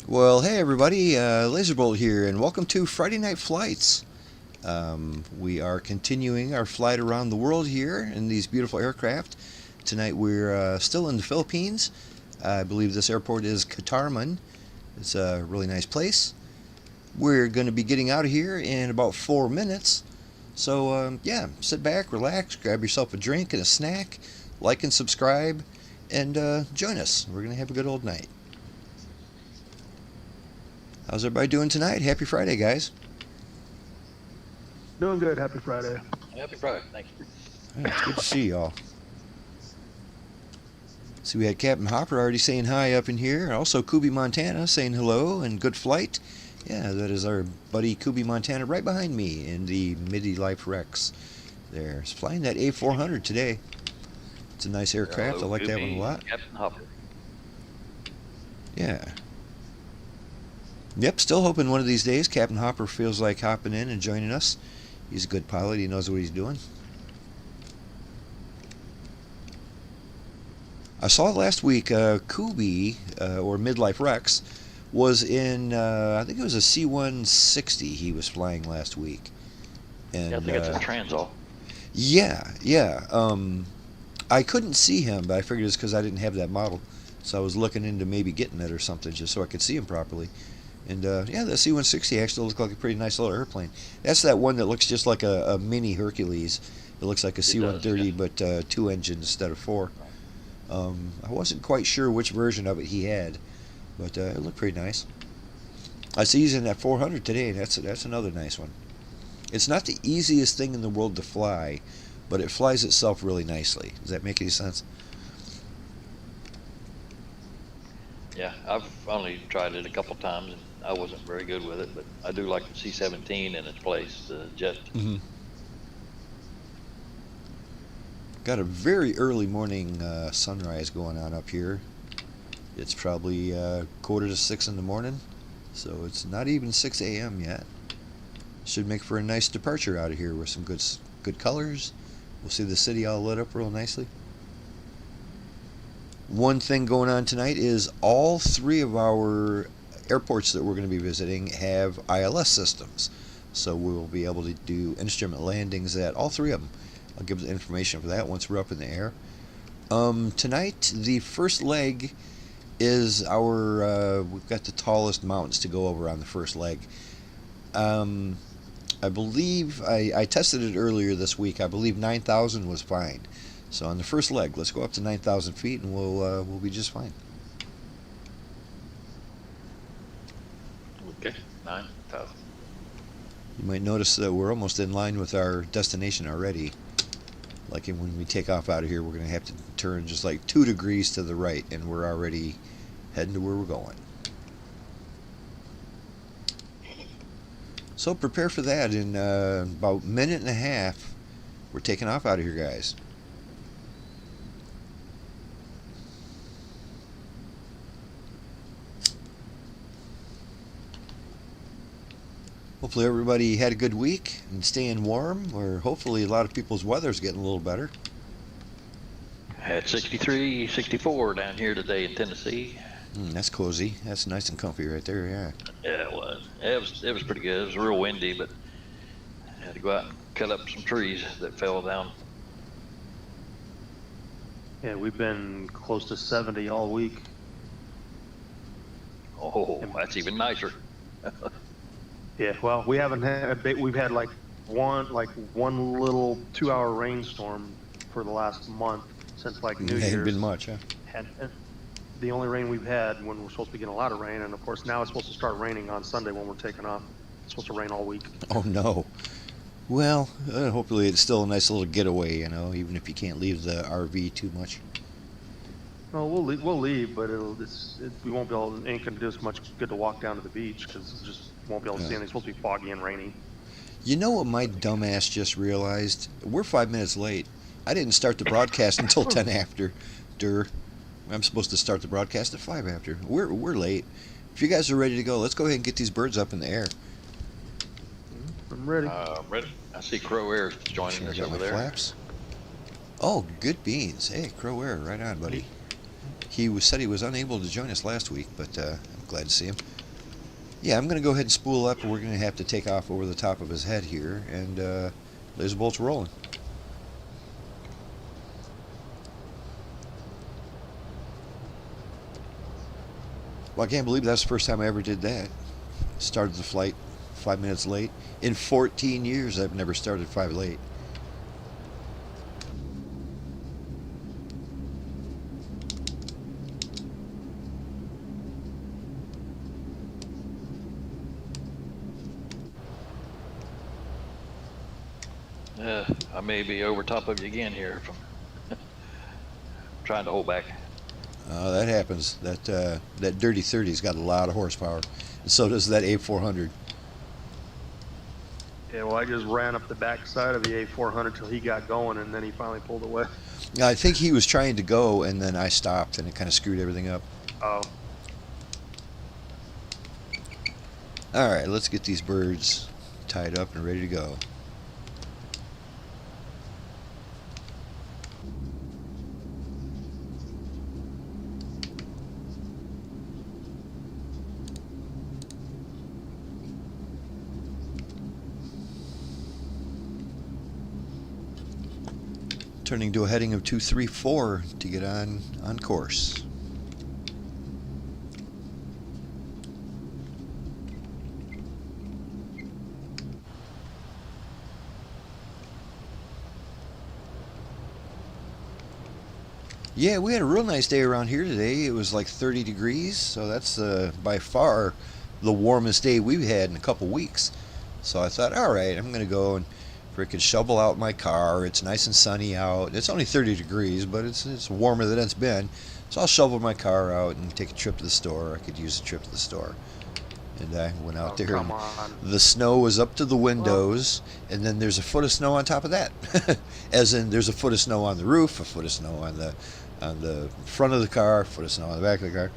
Well, hey everybody, Lazerbolt here, and welcome to Friday Night Flights. We are continuing our flight around the world here in these beautiful aircraft. Tonight we're still in the Philippines. I believe this airport is Catarman. It's a really nice place. We're going to be getting out of here in about 4 minutes. So, yeah, sit back, relax, grab yourself a drink and a snack, like and subscribe, and join us. We're going to have a good old night. How's everybody doing tonight? Happy Friday, guys. Doing good. Happy Friday. Happy Friday. Thank you. Yeah, it's good to see y'all. See, we had Captain Hopper already saying hi up in here. Also, Kubi Montana saying hello and good flight. Yeah, that is our buddy Kubi Montana right behind me in the Midi-Life Rex. There, he's flying that A400 today. It's a nice aircraft. I like that one a lot. Captain Hopper. Yeah. Yep, still hoping one of these days Captain Hopper feels like hopping in and joining us. He's a good pilot. He knows what he's doing. I saw last week Kubi, or Midlife Rex, was in, I think it was a C-130 he was flying last week. And, Yeah, I think it's a Transall. Yeah. I couldn't see him, but I figured it's because I didn't have that model. So I was looking into maybe getting it or something just so I could see him properly. And yeah, the C-130 actually looked like a pretty nice little airplane. That's that one that looks just like a mini Hercules. It looks like a C-130, but 2 engines instead of 4. I wasn't quite sure which version of it he had, but it looked pretty nice. I see he's in that 400 today, and that's another nice one. It's not the easiest thing in the world to fly, but it flies itself really nicely. Does that make any sense? Yeah, I've only tried it a couple times, and I wasn't very good with it, but I do like the C-17 in its place, the jet. Got a very early morning sunrise going on up here. It's probably 5:45 in the morning, so it's not even 6 a.m. yet. Should make for a nice departure out of here with some good colors. We'll see the city all lit up real nicely. One thing going on tonight is all 3 of our airports that we're going to be visiting have ILS systems. So we will be able to do instrument landings at all 3 of them. I'll give the information for that once we're up in the air. Tonight, the first leg is our, we've got the tallest mountains to go over on the first leg. I believe, I tested it earlier this week. I believe 9,000 was fine. So on the first leg, let's go up to 9,000 feet and we'll be just fine. Okay, 9,000. You might notice that we're almost in line with our destination already. Like when we take off out of here, we're going to have to turn just like 2 degrees to the right, and we're already heading to where we're going. So prepare for that. In about a minute and a half, we're taking off out of here, guys. Hopefully everybody had a good week and staying warm, or hopefully a lot of people's weather's getting a little better. Had 63, 64 down here today in Tennessee. That's cozy. That's nice and comfy right there, yeah. Yeah, it was. It was pretty good. It was real windy, but I had to go out and cut up some trees that fell down. Yeah, we've been close to 70 all week. Oh, that's even nicer. Yeah, well, we haven't had. We've had like one little 2-hour rainstorm for the last month since like New It Year's. ain't been much, huh? And the only rain we've had when we're supposed to be getting a lot of rain, and of course now it's supposed to start raining on Sunday when we're taking off. It's supposed to rain all week. Oh no. Well, hopefully it's still a nice little getaway, you know, even if you can't leave the RV too much. Well, we'll leave, but we won't be able. It ain't gonna do us much good to walk down to the beach because it just won't be able to see anything. It's supposed to be foggy and rainy. You know what my dumbass just realized? We're 5 minutes late. I didn't start the broadcast until 10 after. I'm supposed to start the broadcast at 5 after. We're late. If you guys are ready to go, let's go ahead and get these birds up in the air. I'm ready. Ready. I see Crow Air joining us over there. Flaps. Oh, good beans. Hey, Crow Air, right on, buddy. He said he was unable to join us last week, but I'm glad to see him. Yeah, I'm going to go ahead and spool up, and we're going to have to take off over the top of his head here, and Lazerbolt's rolling. Well, I can't believe that's the first time I ever did that. Started the flight 5 minutes late. In 14 years, I've never started 5 late. I may be over top of you again here from trying to hold back. That happens. That Dirty 30's got a lot of horsepower, and so does that A400. Yeah, well, I just ran up the backside of the A400 till he got going, and then he finally pulled away. I think he was trying to go, and then I stopped, and it kind of screwed everything up. Oh. All right, let's get these birds tied up and ready to go. Turning to a heading of 234 to get on course. Yeah, we had a real nice day around here today. It was like 30 degrees, so that's by far the warmest day we've had in a couple weeks. So I thought, all right, I'm going to go and freaking shovel out my car. It's nice and sunny out. It's only 30 degrees, but it's warmer than it's been. So I'll shovel my car out and take a trip to the store. I could use a trip to the store. And I went out there, and the snow was up to the windows, and then there's a foot of snow on top of that. As in, there's a foot of snow on the roof, a foot of snow on the front of the car, a foot of snow on the back of the car.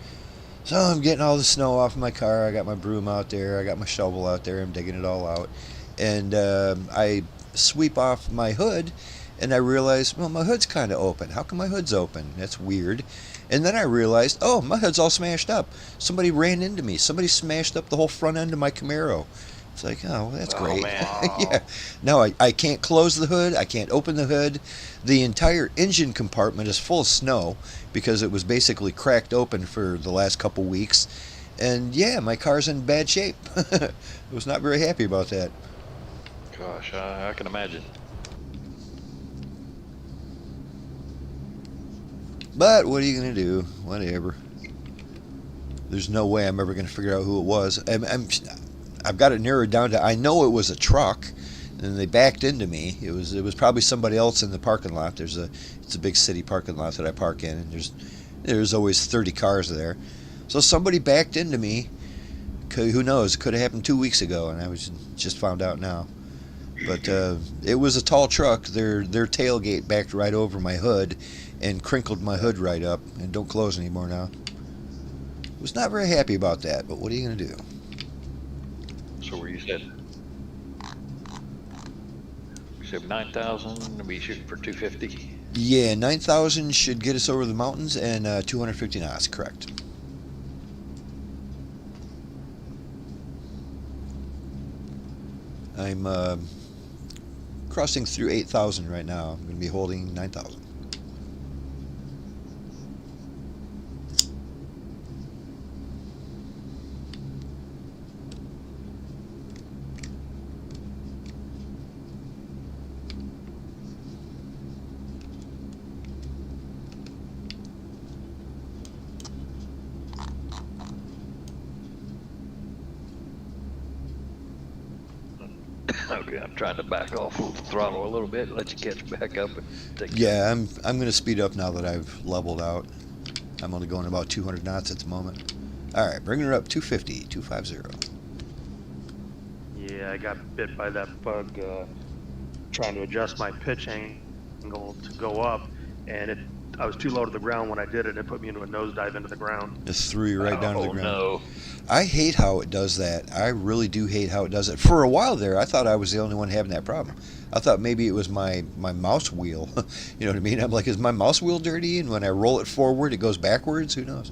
So I'm getting all the snow off of my car. I got my broom out there. I got my shovel out there. I'm digging it all out. And I sweep off my hood, and I realized, well, my hood's kind of open. How come my hood's open? That's weird. And then I realized, oh, my hood's all smashed up. Somebody ran into me. Somebody smashed up the whole front end of my Camaro. It's like, oh, well, that's great. Yeah. Now I can't close the hood. I can't open the hood. The entire engine compartment is full of snow because it was basically cracked open for the last couple weeks. And yeah, my car's in bad shape. I was not very happy about that. Gosh, I can imagine. But what are you going to do? Whatever. There's no way I'm ever going to figure out who it was. I've got it narrowed down to, I know it was a truck, and they backed into me. It was probably somebody else in the parking lot. It's a big city parking lot that I park in, and there's always 30 cars there. So somebody backed into me. Who knows? It could have happened 2 weeks ago, and I was just found out now. But it was a tall truck. Their tailgate backed right over my hood and crinkled my hood right up and don't close anymore now. Was not very happy about that, but what are you going to do? So where you said? You said 9,000, we shooting for 250? Yeah, 9,000 should get us over the mountains, and 250 knots, correct. I'm crossing through 8,000 right now. I'm going to be holding 9,000. Okay, I'm trying to back off the throttle a little bit, let you catch back up and take. Yeah, I'm going to speed up now that I've leveled out. I'm only going about 200 knots at the moment. All right, bringing her up 250, 250. Yeah, I got bit by that bug trying to adjust my pitch angle to go up, and I was too low to the ground when I did it. It put me into a nosedive into the ground. It threw you right down to the ground. No. I hate how it does that. I really do hate how it does it. For a while there, I thought I was the only one having that problem. I thought maybe it was my mouse wheel. You know what I mean? I'm like, is my mouse wheel dirty? And when I roll it forward, it goes backwards? Who knows?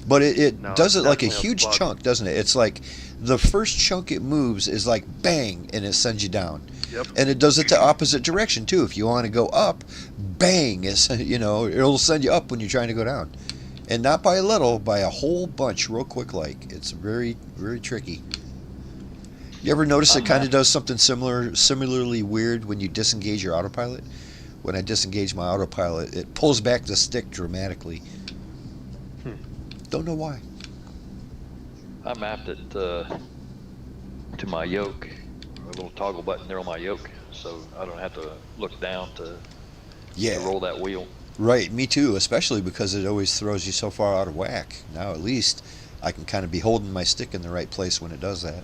But it No, does it's it like a definitely a huge bug. chunk, doesn't it? It's like the first chunk it moves is like bang, and it sends you down. Yep. And it does it the opposite direction too. If you want to go up, bang, it'll send you up when you're trying to go down. And not by a little, by a whole bunch, real quick. Like it's very, very tricky. You ever notice it I'm kind of at, does something similarly weird when you disengage your autopilot? When I disengage my autopilot, it pulls back the stick dramatically. Hmm. Don't know why. I mapped it to my yoke, a little toggle button there on my yoke, so I don't have to look down to Yeah, roll that wheel. right. Me too. Especially because it always throws you so far out of whack. Now at least I can kind of be holding my stick in the right place when it does that.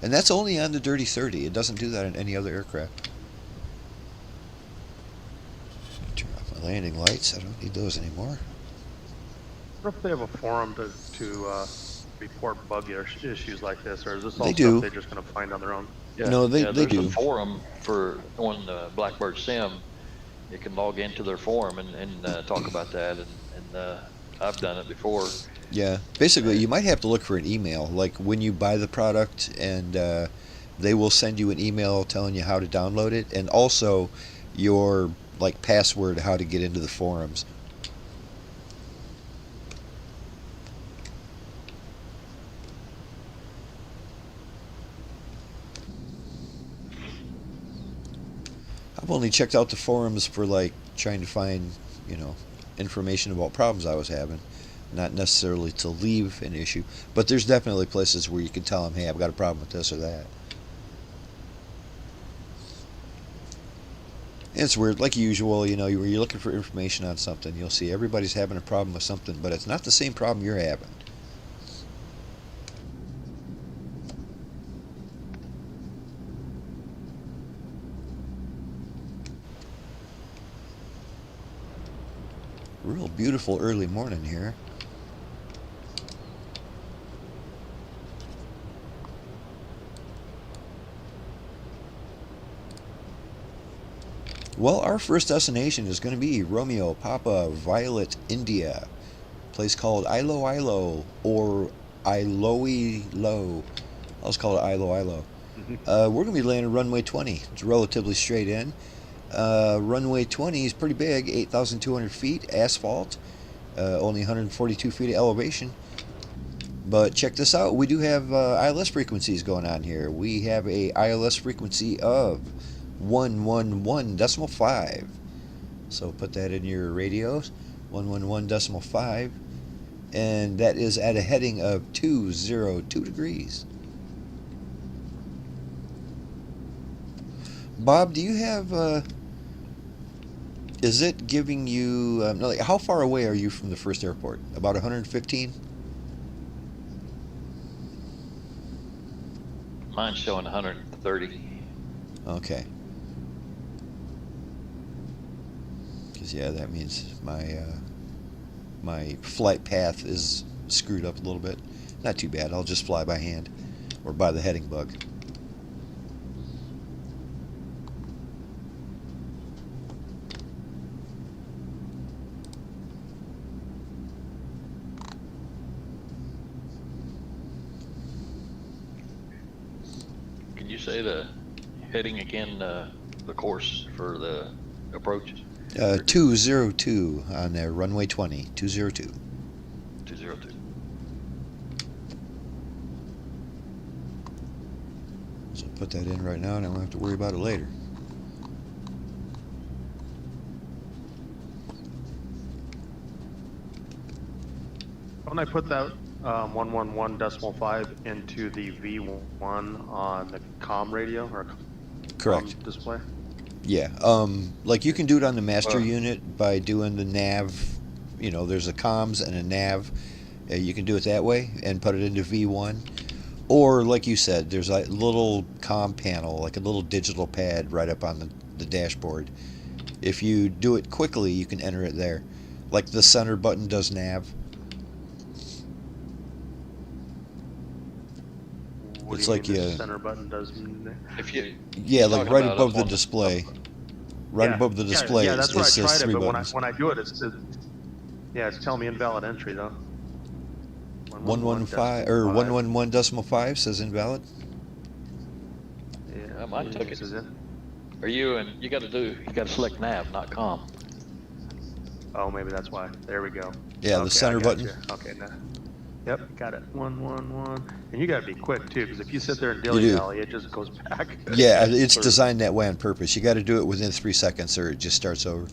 And that's only on the Dirty 30. It doesn't do that in any other aircraft. Turn off my landing lights. I don't need those anymore. I wonder if they have a forum to report bug issues like this, or is this all They stuff do. they're just going to find on their own? Yeah, No, they there's do. a forum for on Blackbird Sim. You can log into their forum and talk about that, and I've done it before. Yeah. Basically, you might have to look for an email, like when you buy the product, and they will send you an email telling you how to download it, and also your like password, how to get into the forums. I've only checked out the forums for like trying to find, you know, information about problems I was having, not necessarily to leave an issue. But there's definitely places where you can tell them, hey, I've got a problem with this or that. And it's weird, like usual, you know, where you're looking for information on something, you'll see everybody's having a problem with something, but it's not the same problem you're having. Real beautiful early morning here. Well, our first destination is going to be Romeo Papa Violet India, a place called Iloilo or Iloilo. Let's call it Iloilo. We're going to be landing runway 20. It's relatively straight in. Runway 20 is pretty big, 8,200 feet, asphalt, only 142 feet of elevation. But check this out, we do have ILS frequencies going on here. We have a ILS frequency of 111.5. So put that in your radios, 111.5. And that is at a heading of 202 degrees. Bob, do you have, is it giving you, like, how far away are you from the first airport? About 115? Mine's showing 130. Okay. Because, yeah, that means my flight path is screwed up a little bit. Not too bad. I'll just fly by hand or by the heading bug. Can you say the heading again, the course for the approach? 202 on there, runway 20, 202. 202. So put that in right now and I won't have to worry about it later. When I put that 111.5 into the V1 on the comm radio or Correct. comm display? Yeah, like you can do it on the master unit by doing the nav. You know, there's a comms and a nav. You can do it that way and put it into V1. Or, like you said, there's a little comm panel, like a little digital pad right up on the dashboard. If you do it quickly, you can enter it there. Like the center button does nav. What It's do you like mean the you- center button does? If you, Yeah, like talking right about above up the on the- display. Right Yeah, above the display, Yeah, that's it where I says tried it, 3 but buttons. when I do it, it's telling me invalid entry though. 115 or 111.5 says invalid. Yeah, Mine took this it. is it. Are you? And you got to select nav, not com. Oh, maybe that's why. There we go. Yeah, Okay, the center I got button. you. Okay, now. Yep, got it. 111. And you got to be quick too, because if you sit there and You dilly do. dally, it just goes back. Yeah, it's Or- designed that way on purpose. You got to do it within 3 seconds, or it just starts over.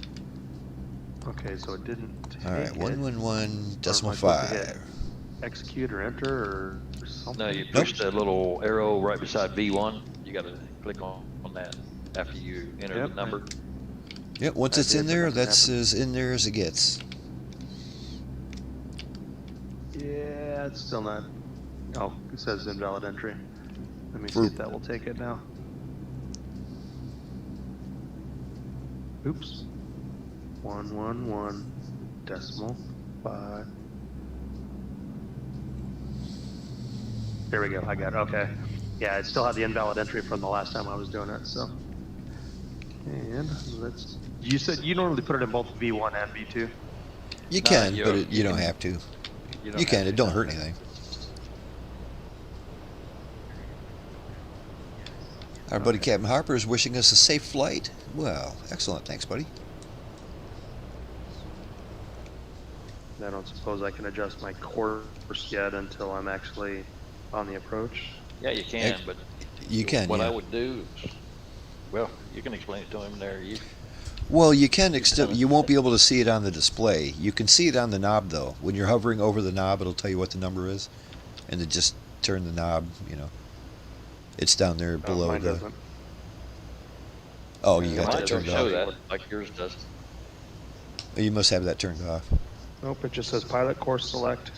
Okay, so it didn't. All right, take it. Or am I supposed to 111.5. hit execute or enter or something? No, you push the little arrow right beside V1. You got to click on that after you enter Yep, the number. Yep, once I it's did, in but there, nothing that's happened. as in there as it gets. Yeah, it's still not. Oh, it says invalid entry. Let me For- see if that will take it now. Oops. 111.5. There we go. I got it. Okay. Yeah, it still had the invalid entry from the last time I was doing it. So. And let's. You said you normally put it in both V1 and V2. You can, you- but you you don't can- have to. You You can. have It to. don't hurt anything. Our buddy Okay. Captain Harper is wishing us a safe flight. Well, excellent. Thanks, buddy. I don't suppose I can adjust my course yet until I'm actually on the approach. Yeah, you can, Ex- but You can, what yeah. I would do is, well, you can explain it to him there. Well, you can done it. you won't be able to see it on the display. You can see it on the knob, though. When you're hovering over the knob, it'll tell you what the number is. And then just turn the knob, It's down there below Mine the... doesn't. Oh, you Yeah, got Mine that doesn't turned show off. that like yours does. You must have that turned off. Nope, it just says pilot course select.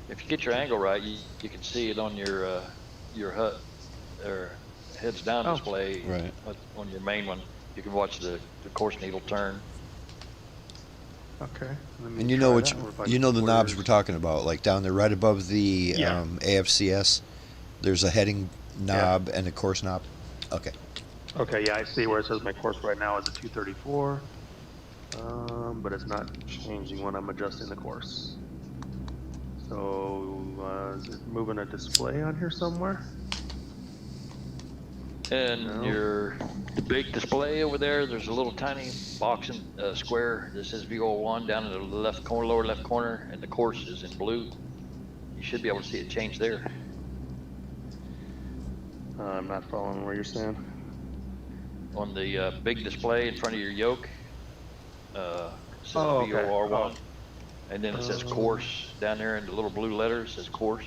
If you get your angle right, you can see it on your HUD or heads down Oh. display. Right. On your main one, you can watch the course needle turn. Okay. let me And you try know that one if I you know the can knobs order. we're talking about, like down there right above the Yeah. AFCS. There's a heading knob and a course knob. Okay. Okay, yeah, I see where it says my course right now is a 234. But it's not changing when I'm adjusting the course. So, is it moving a display on here somewhere? And No. the big display over there, there's a little tiny box in square that says VO1 down in the left corner, lower left corner, and the course is in blue. You should be able to see it change there. I'm not following where you're saying. On the big display in front of your yoke, it says Oh, okay. VOR1, Oh. and then it says course down there in the little blue letters. It says course.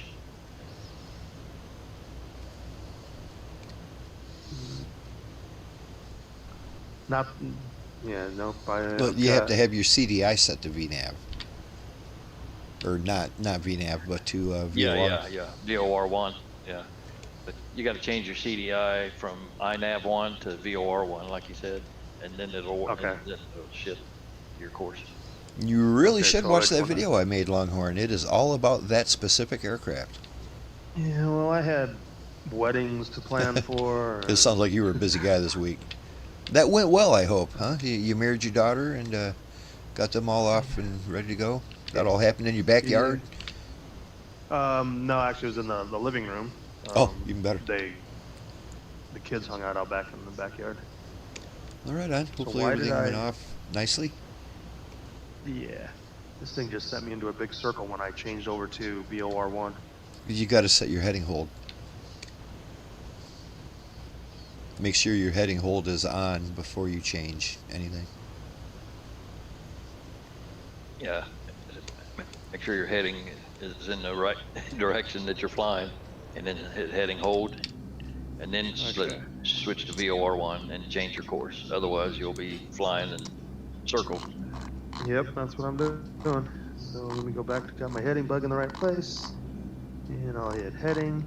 Not, yeah, nope. But you have to have your CDI set to VNAV. Or not VNAV, but to VOR. Yeah. VOR1, yeah. But you got to change your CDI from INAV1 to VOR1, like you said, and then it'll ship your course. You really Okay, should so I watch just that wanna- video I made, Longhorn. It is all about that specific aircraft. Yeah, well, I had weddings to plan for. It sounds like you were a busy guy this week. That went well, I hope, huh? You married your daughter and got them all off and ready to go? That all happened in your backyard? No, actually, it was in the living room. Oh, even better. The kids hung out back in the backyard. All right, on. Hopefully why everything did went I- off nicely. Yeah, this thing just sent me into a big circle when I changed over to VOR1. You got to set your heading hold. Make sure your heading hold is on before you change anything. Yeah. Make sure your heading is in the right direction that you're flying, and then hit heading hold, and then switch to VOR1 and change your course. Otherwise, you'll be flying in circles. Yep, that's what I'm doing. So let me go back to got my heading bug in the right place, and I'll hit heading,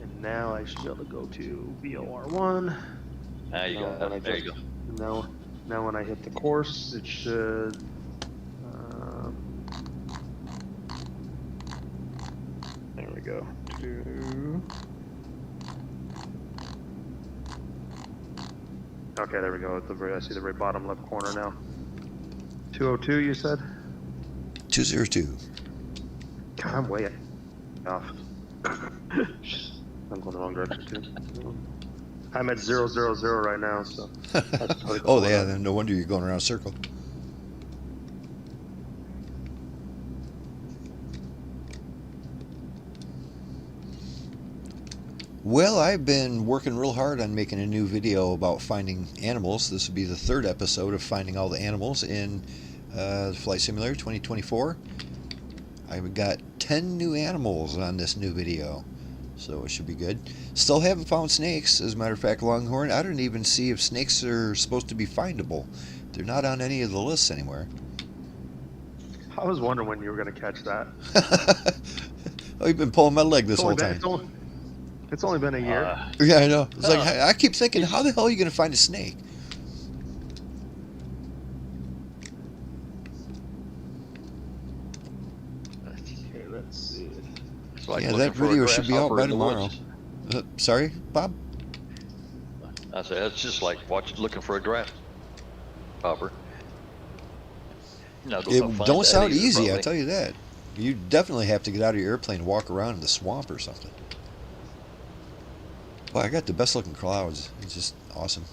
and now I should be able to go to VOR1. Now you Now got when I it. There you just- go. Now when I hit the course, it should. There we go. Okay, there we go. At I see the very bottom left corner now. 202, you said? 202. I'm way off. I'm going the wrong direction too. I'm at 000 right now, so I should probably go Oh, lower yeah, that. then no wonder you're going around a circle. Well, I've been working real hard on making a new video about finding animals. This will be the third episode of finding all the animals in Flight Simulator 2024. I've got 10 new animals on this new video, so it should be good. Still haven't found snakes. As a matter of fact, Longhorn, I don't even see if snakes are supposed to be findable. They're not on any of the lists anywhere. I was wondering when you were going to catch that. Oh, you've been pulling my leg this whole time. It's only been a year. Yeah, I know. It's like, I keep thinking, how the hell are you going to find a snake? Okay, let's see. It's like Yeah, looking that for a video should be out grasshopper by in the tomorrow. woods. Sorry, Bob? I said, it's just like looking for a grasshopper. You're not gonna It find don't that sound either, easy, probably. I'll tell you that. You definitely have to get out of your airplane and walk around in the swamp or something. Boy, I got the best looking clouds. It's just awesome.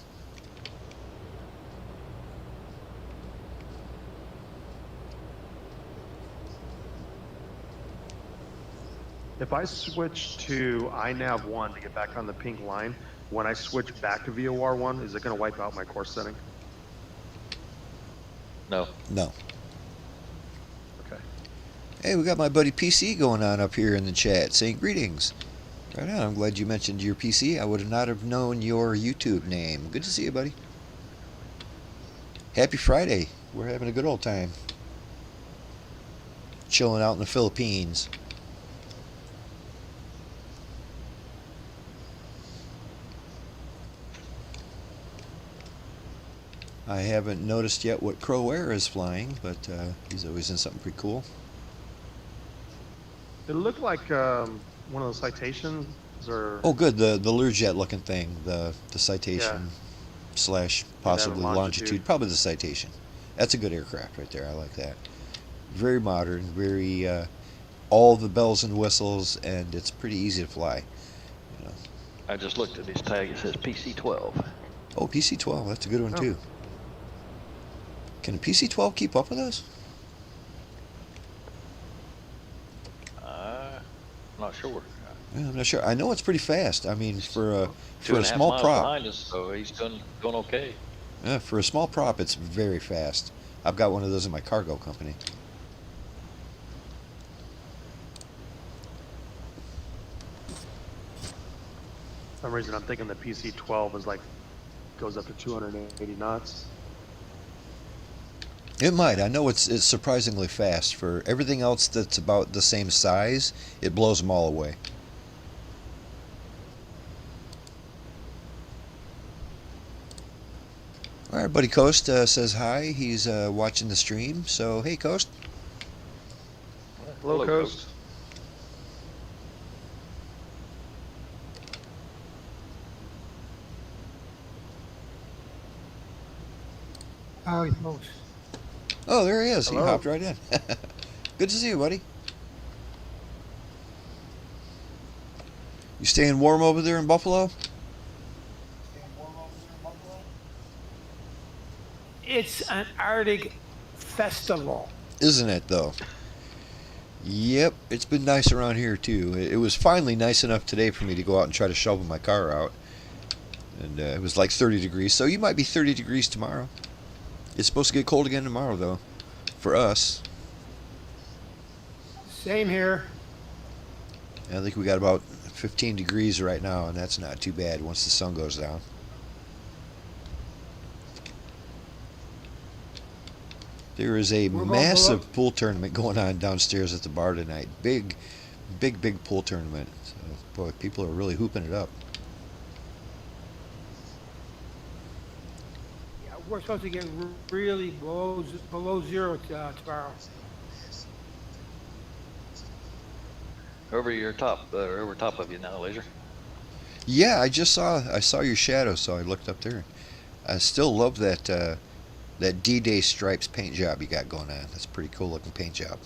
If I switch to iNav1 to get back on the pink line, when I switch back to VOR1, is it going to wipe out my course setting? No. No. Okay. Hey, we got my buddy PC going on up here in the chat saying greetings. Right on, I'm glad you mentioned your PC. I would not have known your YouTube name. Good to see you, buddy. Happy Friday. We're having a good old time. Chilling out in the Philippines. I haven't noticed yet what Crow Air is flying, but he's always in something pretty cool. It looked like one of those citations, or Oh, good, the Learjet looking thing, the Citation slash possibly longitude, probably the Citation. That's a good aircraft right there. I like that. Very modern, very all the bells and whistles, and it's pretty easy to fly. You know. I just looked at his tag. It says PC-12. Oh, PC-12, that's a good one too. Can a PC-12 keep up with us? Not sure. Yeah, I'm not sure. I know it's pretty fast. I mean, for a 2.5 small miles prop. behind us, so he's going okay. Yeah, for a small prop, it's very fast. I've got one of those in my cargo company. For some reason I'm thinking the PC-12 is like, goes up to 280 knots. It might. I know it's surprisingly fast. For everything else that's about the same size, it blows them all away. All right, buddy Coast says hi. He's watching the stream. So, hey, Coast. Hello, Coast. Howdy, folks. Oh, there he is. Hello. He hopped right in. Good to see you, buddy. You staying warm over there in Buffalo? It's an Arctic festival. Isn't it, though? Yep, it's been nice around here, too. It was finally nice enough today for me to go out and try to shovel my car out. And it was like 30 degrees, so you might be 30 degrees tomorrow. It's supposed to get cold again tomorrow, though, for us. Same here. I think we got about 15 degrees right now, and that's not too bad once the sun goes down. There is a massive pool tournament going on downstairs at the bar tonight. Big pool tournament. So, boy, people are really hooping it up. Yeah, we're supposed to get really below zero tomorrow. Over your top, over top of you now, Laser. Yeah, I saw your shadow, so I looked up there. I still love that that D-Day stripes paint job you got going on. That's a pretty cool looking paint job.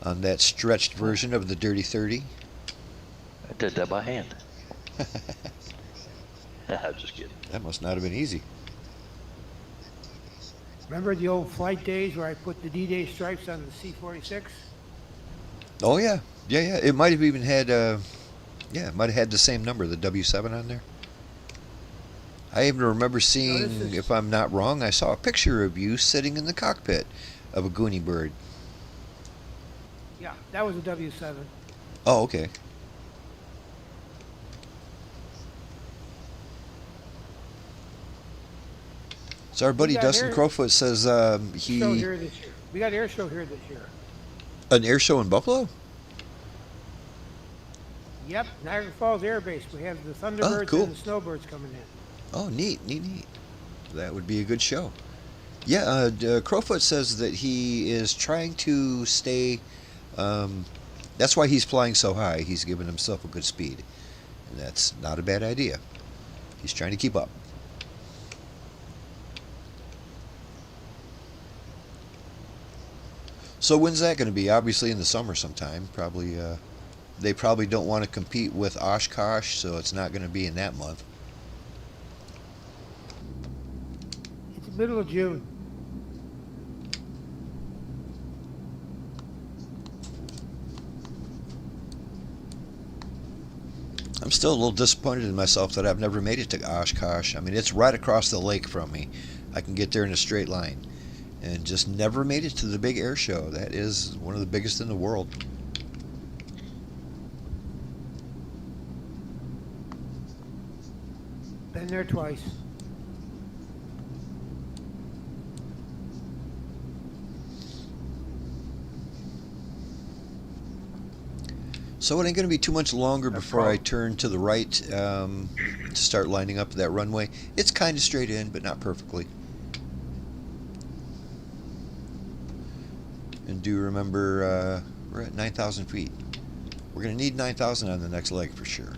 on that stretched version of the Dirty 30. I did that by hand. I'm just kidding. That must not have been easy. Remember the old flight days where I put the D-Day stripes on the C-46? Oh yeah, yeah. It might have even had, yeah, it might have had the same number, the W7 on there. I even remember seeing, if I'm not wrong, I saw a picture of you sitting in the cockpit of a Goonie bird. Yeah, that was a W7. Oh, okay. So our buddy Dustin Crowfoot says Show he here this year. We got air show here this year. an air show in Buffalo. Yep, Niagara Falls Air Base. We have the Thunderbirds cool. and the Snowbirds coming in. Oh, neat. That would be a good show. Yeah, Crowfoot says that he is trying to stay. That's why he's flying so high. He's giving himself a good speed, and that's not a bad idea. He's trying to keep up. So when's that going to be? Obviously in the summer sometime. Probably. They probably don't want to compete with Oshkosh, so it's not going to be in that month. It's the middle of June. I'm still a little disappointed in myself that I've never made it to Oshkosh. I mean, it's right across the lake from me. I can get there in a straight line. And just never made it to the big air show. That is one of the biggest in the world. Been there twice. So it ain't going to be too much longer before I turn to the right to start lining up that runway. It's kind of straight in, but not perfectly. And do remember, we're at 9,000 feet. We're going to need 9,000 on the next leg for sure.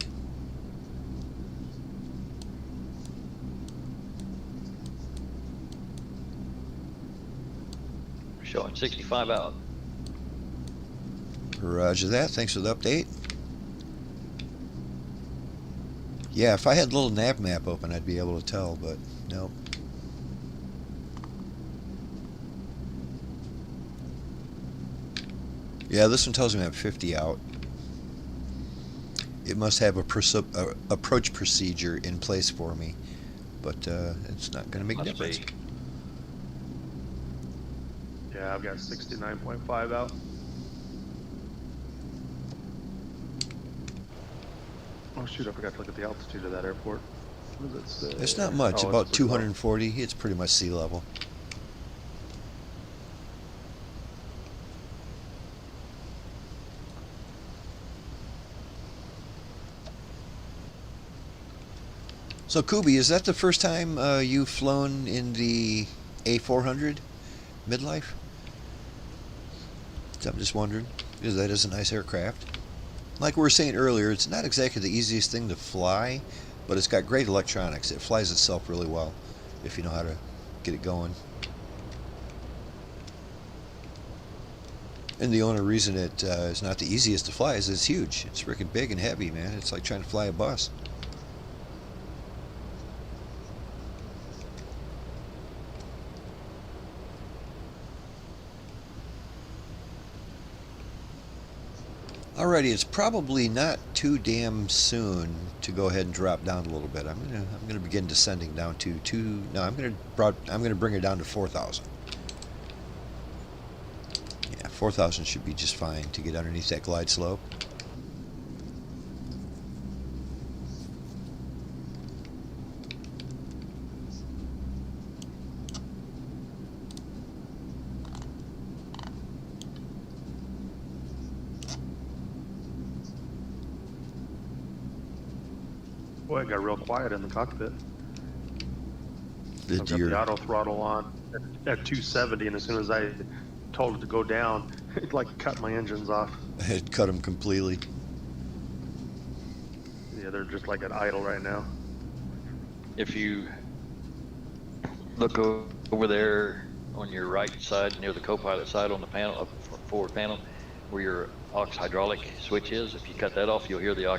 Showing 65 out. Roger that. Thanks for the update. Yeah, if I had a little nav map open, I'd be able to tell, but nope. Yeah, this one tells me I'm 50 out. It must have a approach procedure in place for me, but it's not going to make a difference. Yeah, I've got 69.5 out. Oh shoot, I forgot to look at the altitude of that airport. What does it say? It's not much, Oh, about it's pretty low. 240. It's pretty much sea level. So Kubi, is that the first time you've flown in the A400 midlife? So I'm just wondering, because that is a nice aircraft. Like we were saying earlier, it's not exactly the easiest thing to fly, but it's got great electronics. It flies itself really well if you know how to get it going. And the only reason it is not the easiest to fly is it's huge. It's freaking big and heavy, man. It's like trying to fly a bus. Alrighty, it's probably not too damn soon to go ahead and drop down a little bit. I'm gonna begin descending down to I'm gonna bring her down to 4,000. Yeah, 4,000 should be just fine to get underneath that glide slope. Boy, it got real quiet in the cockpit. The I've got the auto throttle on at 270, and as soon as I told it to go down, it like cut my engines off. It cut them completely. Yeah, they're just like at idle right now. If you look over there on your right side near the co-pilot side on the panel, forward panel, where your aux hydraulic switch is. If you cut that off, you'll hear the aux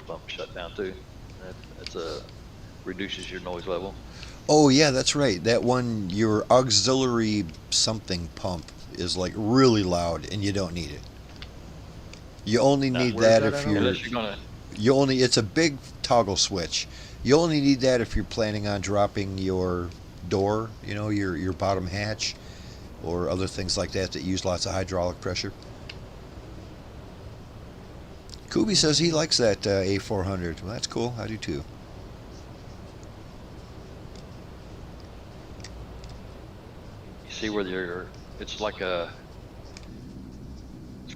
pump shut down too. That's reduces your noise level. Oh yeah, that's right. That one, your auxiliary something pump is like really loud, and you don't need it. You only No. need Where's that that if at? you're. Unless you're gonna, It's a big toggle switch. You only need that if you're planning on dropping your door, your bottom hatch, or other things like that that use lots of hydraulic pressure. Kubi says he likes that A400. Well, that's cool. I do too. you see where it's like it's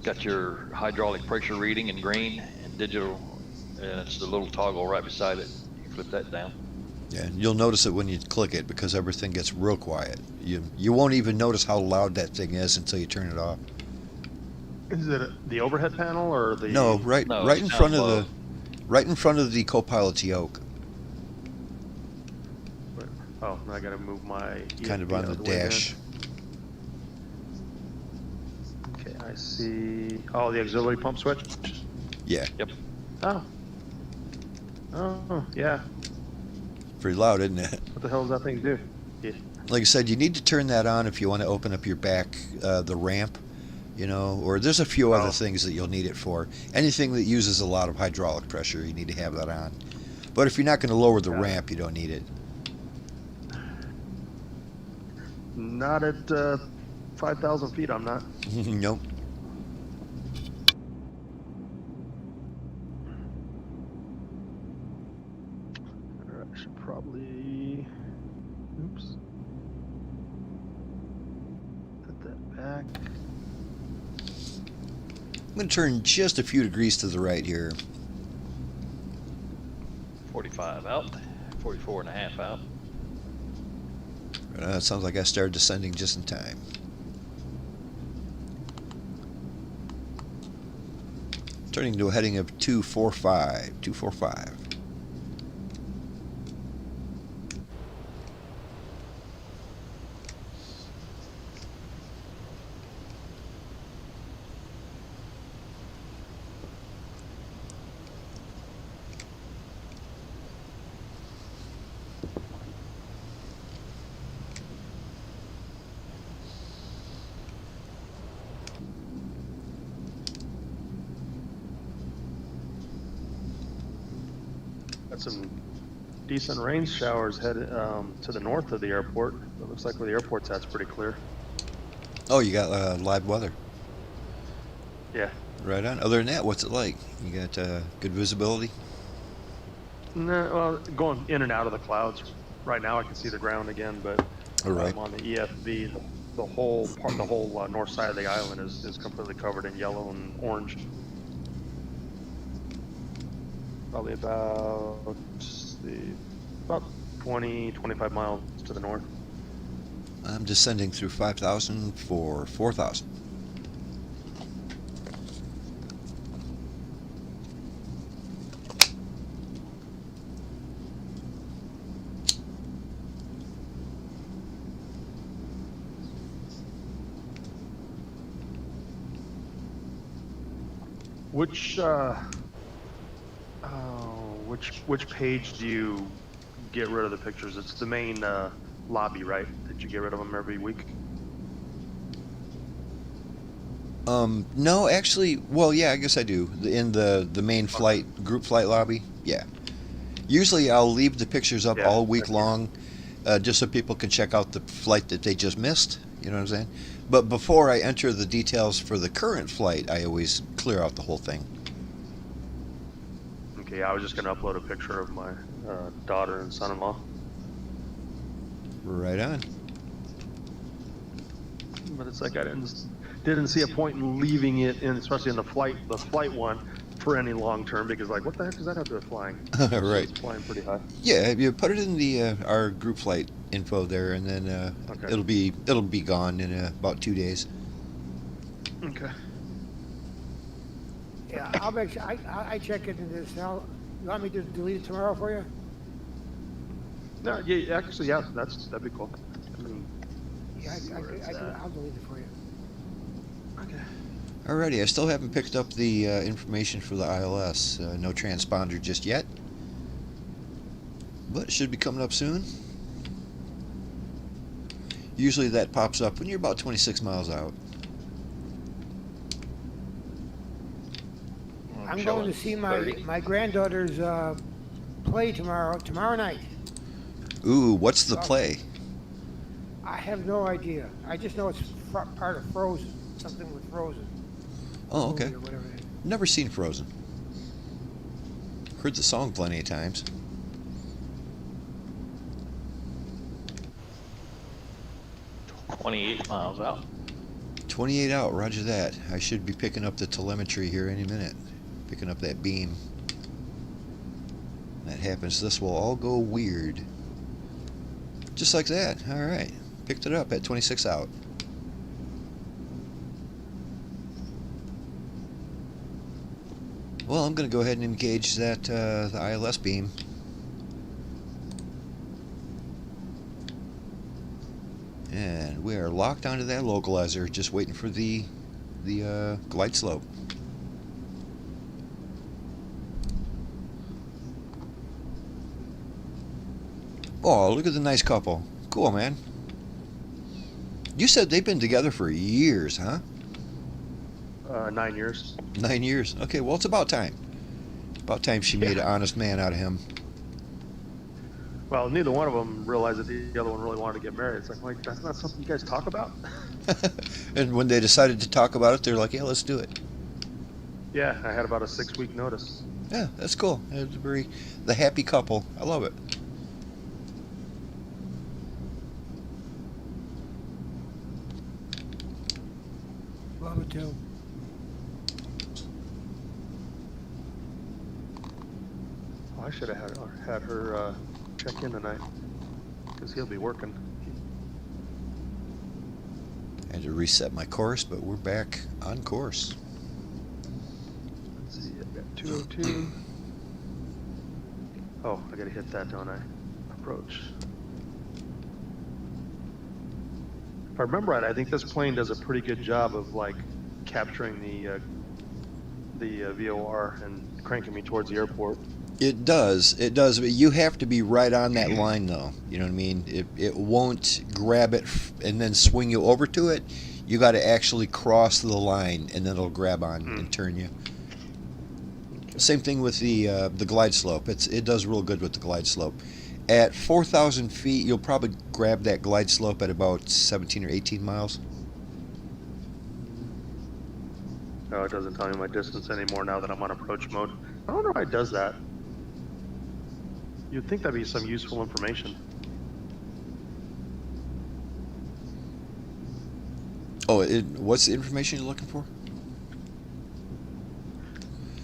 got your hydraulic pressure reading in green and digital, and it's the little toggle right beside it. You can flip that down. Yeah, and you'll notice it when you click it because everything gets real quiet. You won't even notice how loud that thing is until you turn it off. Is it the overhead panel or the? No, right it in sounds front of low. right in front of the co-pilot's yoke, Oh, I gotta move my. kind of ESP on out the way then. dash. Okay, I see. Oh, the auxiliary pump switch. Yeah, Yep. Oh. Oh, yeah. pretty loud, isn't it? What the hell does that thing do? Yeah. Like I said, you need to turn that on if you want to open up your back, the ramp, or there's a few other Oh. things that you'll need it for. Anything that uses a lot of hydraulic pressure, you need to have that on. But if you're not going to lower the Got it. ramp, you don't need it. Not at 5,000 feet. I'm not. Nope. All right, I should probably. Oops. Put that back. I'm going to turn just a few degrees to the right here. 45 out, 44 and a half out. It sounds like I started descending just in time. Turning to a heading of 245. Got some decent rain showers headed to the north of the airport. It looks like where the airport's at's pretty clear. Oh, you got live weather. Yeah. Right on. Other than that, what's it like? You got good visibility? No, well, going in and out of the clouds. Right now, I can see the ground again, but All right. on the EFV, the whole north side of the island is completely covered in yellow and orange. Probably about 20, 25 miles to the north. I'm descending through 5,000 for 4,000. Which page do you get rid of the pictures? It's the main lobby, right? That you get rid of them every week. No, actually, well, yeah, I guess I do. In the main group flight lobby, yeah. Usually I'll leave the pictures up Yeah, all week okay. long, just so people can check out the flight that they just missed, you know what I'm saying? But before I enter the details for the current flight, I always clear out the whole thing. Okay, I was just gonna upload a picture of my daughter and son-in-law. Right on. But it's like I didn't see a point in leaving it in, especially in the flight one, for any long term, because like, what the heck does that have to do with flying? So Right. it's flying pretty high. Yeah, you put it in the our group flight info there, and then Okay. it'll be gone in about 2 days. Okay. Yeah, I'll make sure, I check into this now. You want me to delete it tomorrow for you? No, yeah, actually, yeah, that'd be cool. I mean, Yeah, I'll delete it for you. okay. Alrighty, I still haven't picked up the information for the ILS. No transponder just yet, but it should be coming up soon. Usually that pops up when you're about 26 miles out. I'm going to see my granddaughter's play tomorrow night. Ooh, what's the play? I have no idea. I just know it's part of Frozen, something with Frozen. Oh, okay. Or whatever it is. Never seen Frozen. Heard the song plenty of times. $28 miles out. 28 out, roger that. I should be picking up the telemetry here any minute. Picking up that beam. That happens, this will all go weird. Just like that. Alright. Picked it up at 26 out. Well, I'm going to go ahead and engage that the ILS beam. And we are locked onto that localizer, just waiting for the glide slope. Oh, look at the nice couple. Cool, man. You said they've been together for years, huh? 9 years. 9 years. Okay, well, it's about time. About time she made an honest man out of him. Well, neither one of them realized that the other one really wanted to get married. It's like, that's not something you guys talk about? And when they decided to talk about it, they're like, yeah, let's do it. Yeah, I had about a 6-week notice. Yeah, that's cool. It's the happy couple. I love it. Love it too. Oh, I should have had her check in tonight, because he'll be working. I had to reset my course, but we're back on course. Let's see, I've got 202. Oh, I gotta hit that, don't I? Approach. If I remember right, I think this plane does a pretty good job of like capturing the VOR and cranking me towards the airport. It does, but you have to be right on that line, though. You know what I mean? It won't grab it and then swing you over to it. You got to actually cross the line, and then it'll grab on and turn you. Okay. Same thing with the glide slope. It does real good with the glide slope. At 4,000 feet, you'll probably grab that glide slope at about 17 or 18 miles. Oh, it doesn't tell me my distance anymore now that I'm on approach mode. I don't know why it does that. You'd think that'd be some useful information. Oh, what's the information you're looking for?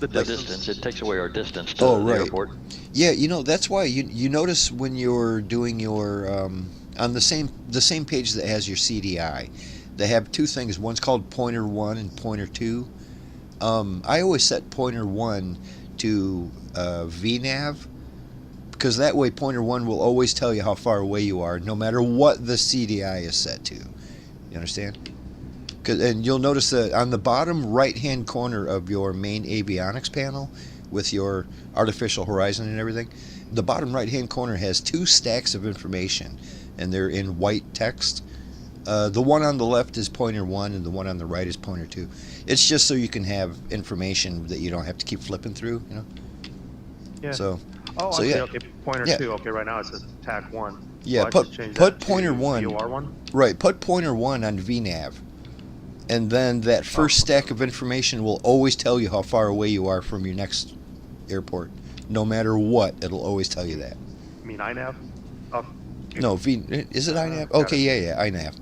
The distance. It takes away our distance to the airport. Yeah, you know, that's why you notice when you're doing your on the same page that has your CDI, they have two things. One's called pointer 1 and pointer 2. I always set pointer 1 to VNAV, because that way pointer 1 will always tell you how far away you are, no matter what the CDI is set to. You understand? And you'll notice that on the bottom right-hand corner of your main avionics panel, with your artificial horizon and everything, the bottom right-hand corner has two stacks of information, and they're in white text. The one on the left is pointer 1, and the one on the right is pointer 2. It's just so you can have information that you don't have to keep flipping through, you know? Yeah. So, yeah. Okay, pointer 2. Okay, right now it says TAC 1. Yeah, so put pointer 1. VOR 1? Right, put pointer 1 on VNAV. And then that first stack of information will always tell you how far away you are from your next airport. No matter what, it'll always tell you that. You mean INAV? Oh. No, is it INAV? Okay, yeah, INAV.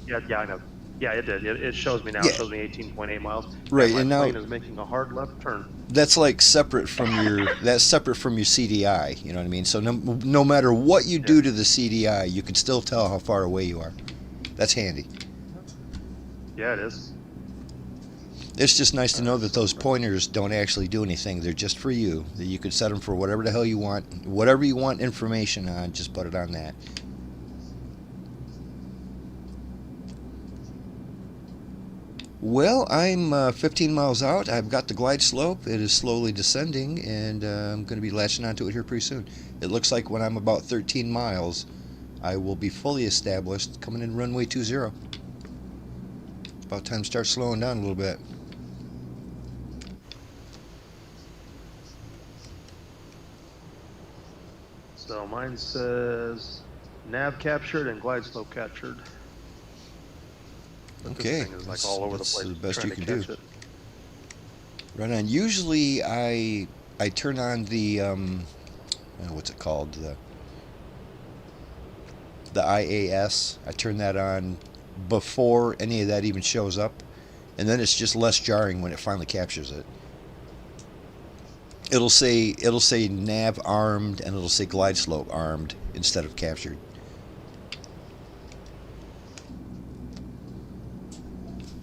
Yeah, I know. Yeah, it did. It shows me now. Yeah. It shows me 18.8 miles. Right, and now plane is making a hard left turn. That's like separate from your CDI. You know what I mean? So no matter what you do to the CDI, you can still tell how far away you are. That's handy. Yeah, it is. It's just nice to know that those pointers don't actually do anything. They're just for you. That you can set them for whatever the hell you want. Whatever you want information on, just put it on that. Well, I'm 15 miles out. I've got the glide slope. It is slowly descending, and I'm going to be latching onto it here pretty soon. It looks like when I'm about 13 miles, I will be fully established, coming in runway 20. About time to start slowing down a little bit. So mine says nav captured and glide slope captured. But Okay, this thing is like all over the that's place. the best trying you to can do. catch it. Right on. Usually, I turn on the what's it called, the IAS. I turn that on before any of that even shows up, and then it's just less jarring when it finally captures it. It'll say nav armed, and it'll say glide slope armed instead of captured.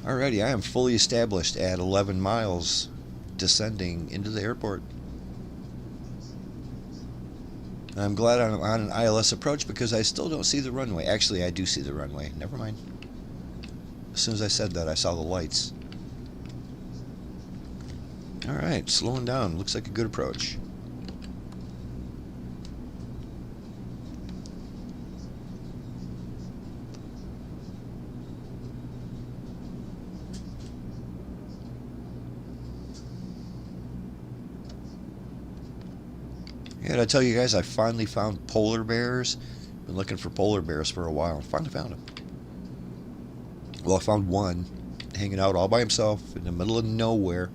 Alrighty, I am fully established at 11 miles, descending into the airport. I'm glad I'm on an ILS approach because I still don't see the runway. Actually, I do see the runway. Never mind. As soon as I said that, I saw the lights. Alright, slowing down. Looks like a good approach. Yeah, did I tell you guys I finally found polar bears? Been looking for polar bears for a while. Finally found them. Well, I found one hanging out all by himself in the middle of nowhere.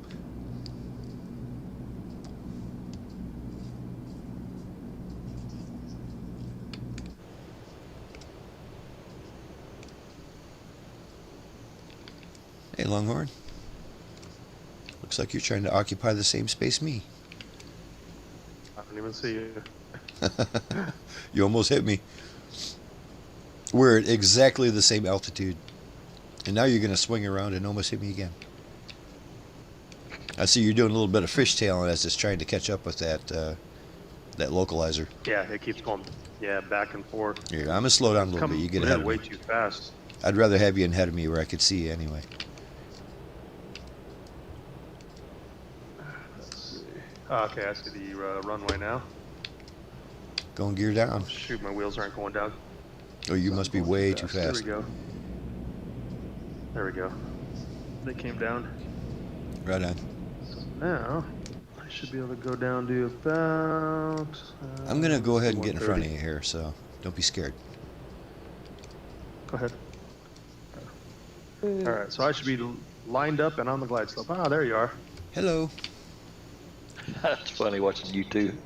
Hey, Longhorn. Looks like you're trying to occupy the same space me. I don't even see you. You almost hit me. We're at exactly the same altitude. And now you're going to swing around and almost hit me again. I see you're doing a little bit of fishtailing as it's trying to catch up with that localizer. Yeah, it keeps going. Yeah, back and forth. Here, I'm going to slow down a little bit. You get ahead of way me. too fast. I'd rather have you ahead of me where I could see you anyway. Let's see. Okay, I see the runway now. Going gear down. Oh, shoot, my wheels aren't going down. Oh, you must be way too fast. There we go. There we go. They came down. Right on. So now I should be able to go down to about. I'm going to go ahead and get in 130. front of you here, so don't be scared. Go ahead. All right, so I should be lined up and on the glide slope. Ah, there you are. Hello. That's funny watching you two.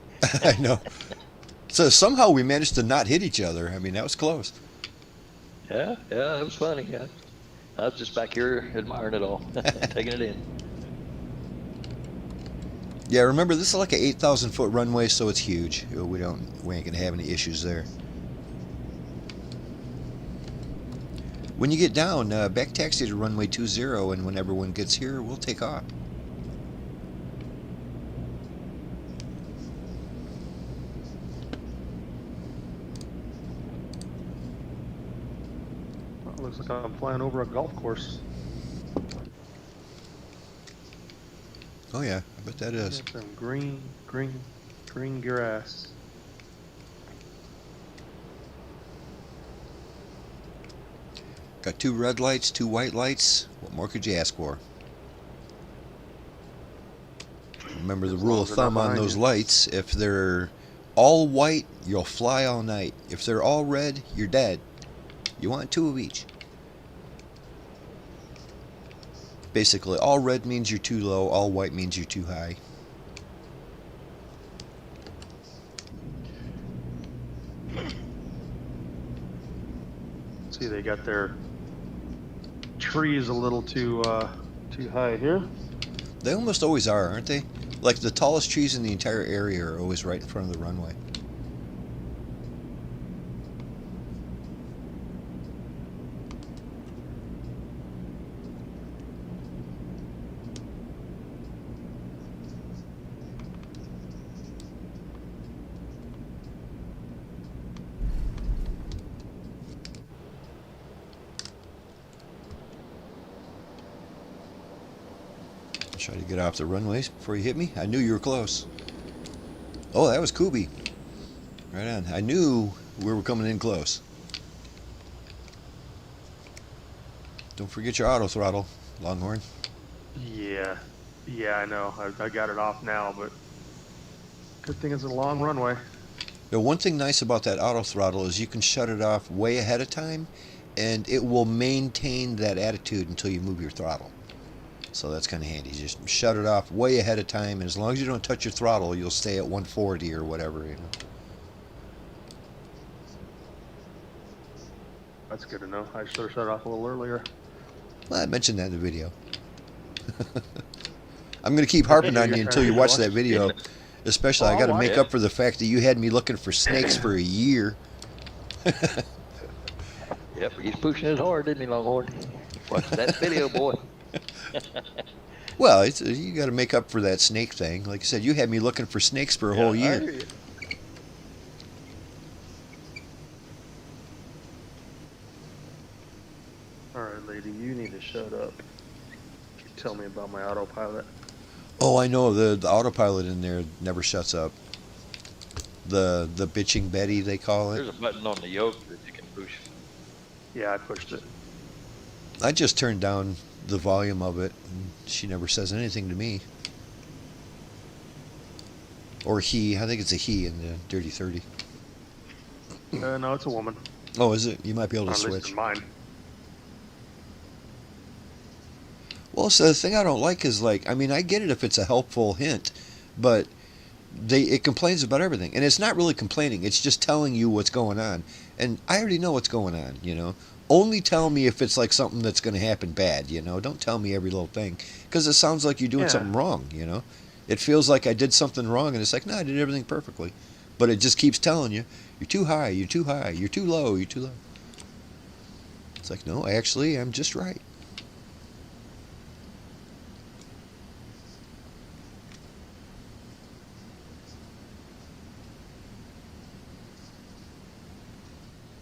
I know. So somehow we managed to not hit each other. I mean, that was close. Yeah, it was funny. Yeah, I was just back here admiring it all, taking it in. Yeah, remember this is like an 8,000-foot runway, so it's huge. We ain't gonna have any issues there. When you get down, back taxi to runway 20, and when everyone gets here, we'll take off. Well, it looks like I'm flying over a golf course. Oh yeah, I bet that is. Got some green grass. Got 2 red lights, 2 white lights. What more could you ask for? Remember the rule of thumb on those lights. If they're all white, you'll fly all night. If they're all red, you're dead. You want 2 of each. Basically, all red means you're too low, all white means you're too high. See, they got their trees a little too high here. They almost always are, aren't they? Like the tallest trees in the entire area are always right in front of the runway. Try to get off the runways before you hit me. I knew you were close. Oh, that was Kubi. Right on. I knew we were coming in close. Don't forget your auto throttle, Longhorn. Yeah, yeah, I know. I got it off now, but good thing it's a long runway. The one thing nice about that auto throttle is you can shut it off way ahead of time, and it will maintain that attitude until you move your throttle. So that's kind of handy. Just shut it off way ahead of time, and as long as you don't touch your throttle, you'll stay at 140 or whatever, you know. That's good to know. I should have shut it off a little earlier. Well, I mentioned that in the video. I'm going to keep harping on you until you watch that video. Especially, I got to make up for the fact that you had me looking for snakes for a year. Yep, he's pushing it hard, didn't he, Longhorn? Watch that video, boy. Well, you got to make up for that snake thing. Like I said, you had me looking for snakes for a whole year. I hear you. All right, lady, you need to shut up. Tell me about my autopilot. Oh, I know. The autopilot in there never shuts up. The bitching Betty, they call it. There's a button on the yoke that you can push. Yeah, I pushed it. I just turned down the volume of it, and she never says anything to me. Or he. I think it's a he in the Dirty 30. No, it's a woman. Oh, is it? You might be able to At least switch. in mine. Well, so the thing I don't like is, like, I mean, I get it if it's a helpful hint, but it complains about everything. And it's not really complaining. It's just telling you what's going on. And I already know what's going on, you know. Only tell me if it's like something that's going to happen bad, you know. Don't tell me every little thing. Because it sounds like you're doing something wrong, you know. It feels like I did something wrong, and it's like, no, I did everything perfectly. But it just keeps telling you, you're too high, you're too high, you're too low, you're too low. It's like, no, actually, I'm just right.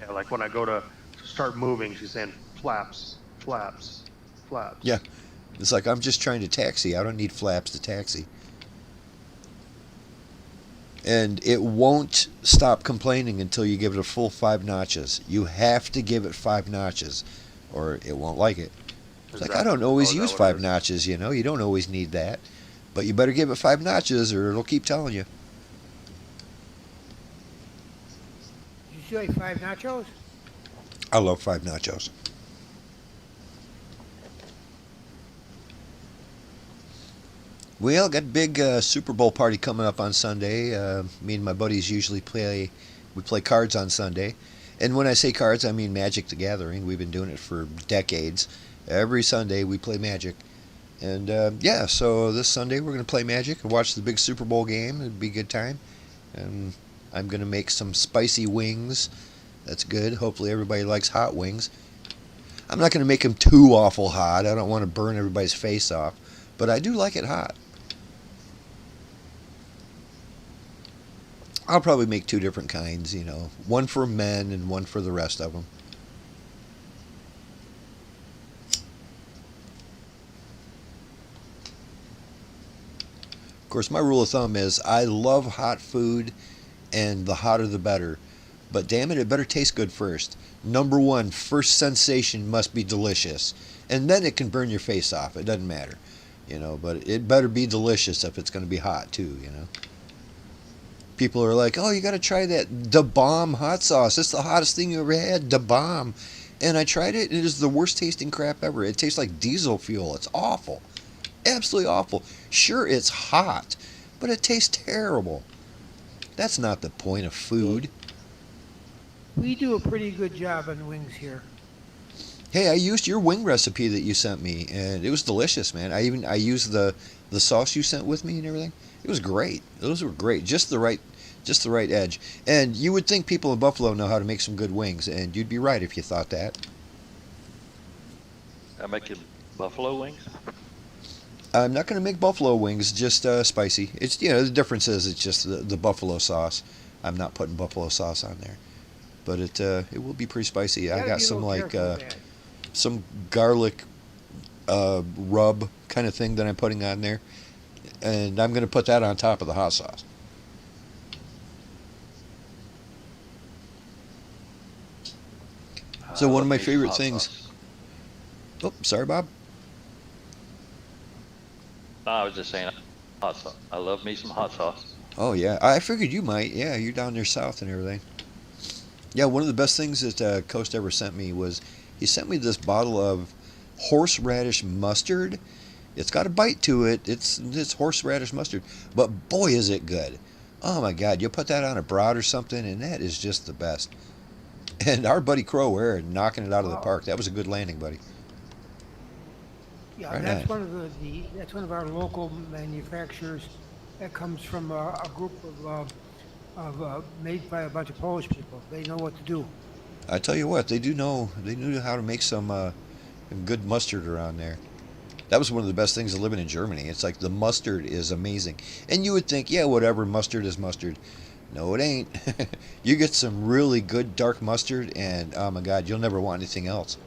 Yeah, like when I go to start moving, she's saying flaps, flaps, flaps. Yeah. It's like, I'm just trying to taxi. I don't need flaps to taxi. And it won't stop complaining until you give it a full 5 notches. You have to give it 5 notches, or it won't like it. It's like, I don't always use 5 notches, you know. You don't always need that. But you better give it 5 notches, or it'll keep telling you. Did you say 5 nachos? I love 5 nachos. Well, got a big Super Bowl party coming up on Sunday. Me and my buddies usually play cards on Sunday. And when I say cards, I mean Magic the Gathering. We've been doing it for decades. Every Sunday we play Magic. And yeah, so this Sunday we're going to play Magic and watch the big Super Bowl game. It'll be a good time. And I'm going to make some spicy wings. That's good. Hopefully everybody likes hot wings. I'm not going to make them too awful hot. I don't want to burn everybody's face off. But I do like it hot. I'll probably make 2 different kinds, you know. One for men and one for the rest of them. Of course, my rule of thumb is I love hot food, and the hotter the better. But damn it, it better taste good first. Number 1, first sensation must be delicious. And then it can burn your face off. It doesn't matter. You know, but it better be delicious if it's going to be hot too, you know. People are like, oh, you got to try that Da Bomb hot sauce. It's the hottest thing you ever had, Da Bomb. And I tried it, and it is the worst tasting crap ever. It tastes like diesel fuel. It's awful. Absolutely awful. Sure, it's hot, but it tastes terrible. That's not the point of food. We do a pretty good job on wings here. Hey, I used your wing recipe that you sent me, and it was delicious, man. I used the sauce you sent with me and everything. It was great. Those were great. Just the right edge. And you would think people in Buffalo know how to make some good wings, and you'd be right if you thought that. I'm making buffalo wings. I'm not going to make buffalo wings, just spicy. It's, you know, the difference is it's just the buffalo sauce. I'm not putting buffalo sauce on there, but it will be pretty spicy. I got some like some garlic rub kind of thing that I'm putting on there, and I'm going to put that on top of the hot sauce. So I one of love my me some favorite hot things. sauce. Oh, sorry, Bob. No, I was just saying hot sauce. I love me some hot sauce. Oh yeah, I figured you might. Yeah, you're down there south and everything. Yeah, one of the best things that Coast ever sent me was he sent me this bottle of horseradish mustard. It's got a bite to it. It's horseradish mustard, but boy is it good. Oh my God, you put that on a broad or something, and that is just the best. And our buddy Crow Ware knocking it out of the Wow. park. That was a good landing, buddy. Yeah, Right that's on. one of that's one of our local manufacturers. That comes from a group of made by a bunch of Polish people. They know what to do. I tell you what, they do know. They knew how to make some good mustard around there. That was one of the best things of living in Germany. It's like the mustard is amazing. And you would think, yeah, whatever, mustard is mustard. No, it ain't. You get some really good dark mustard, and oh my God, you'll never want anything else.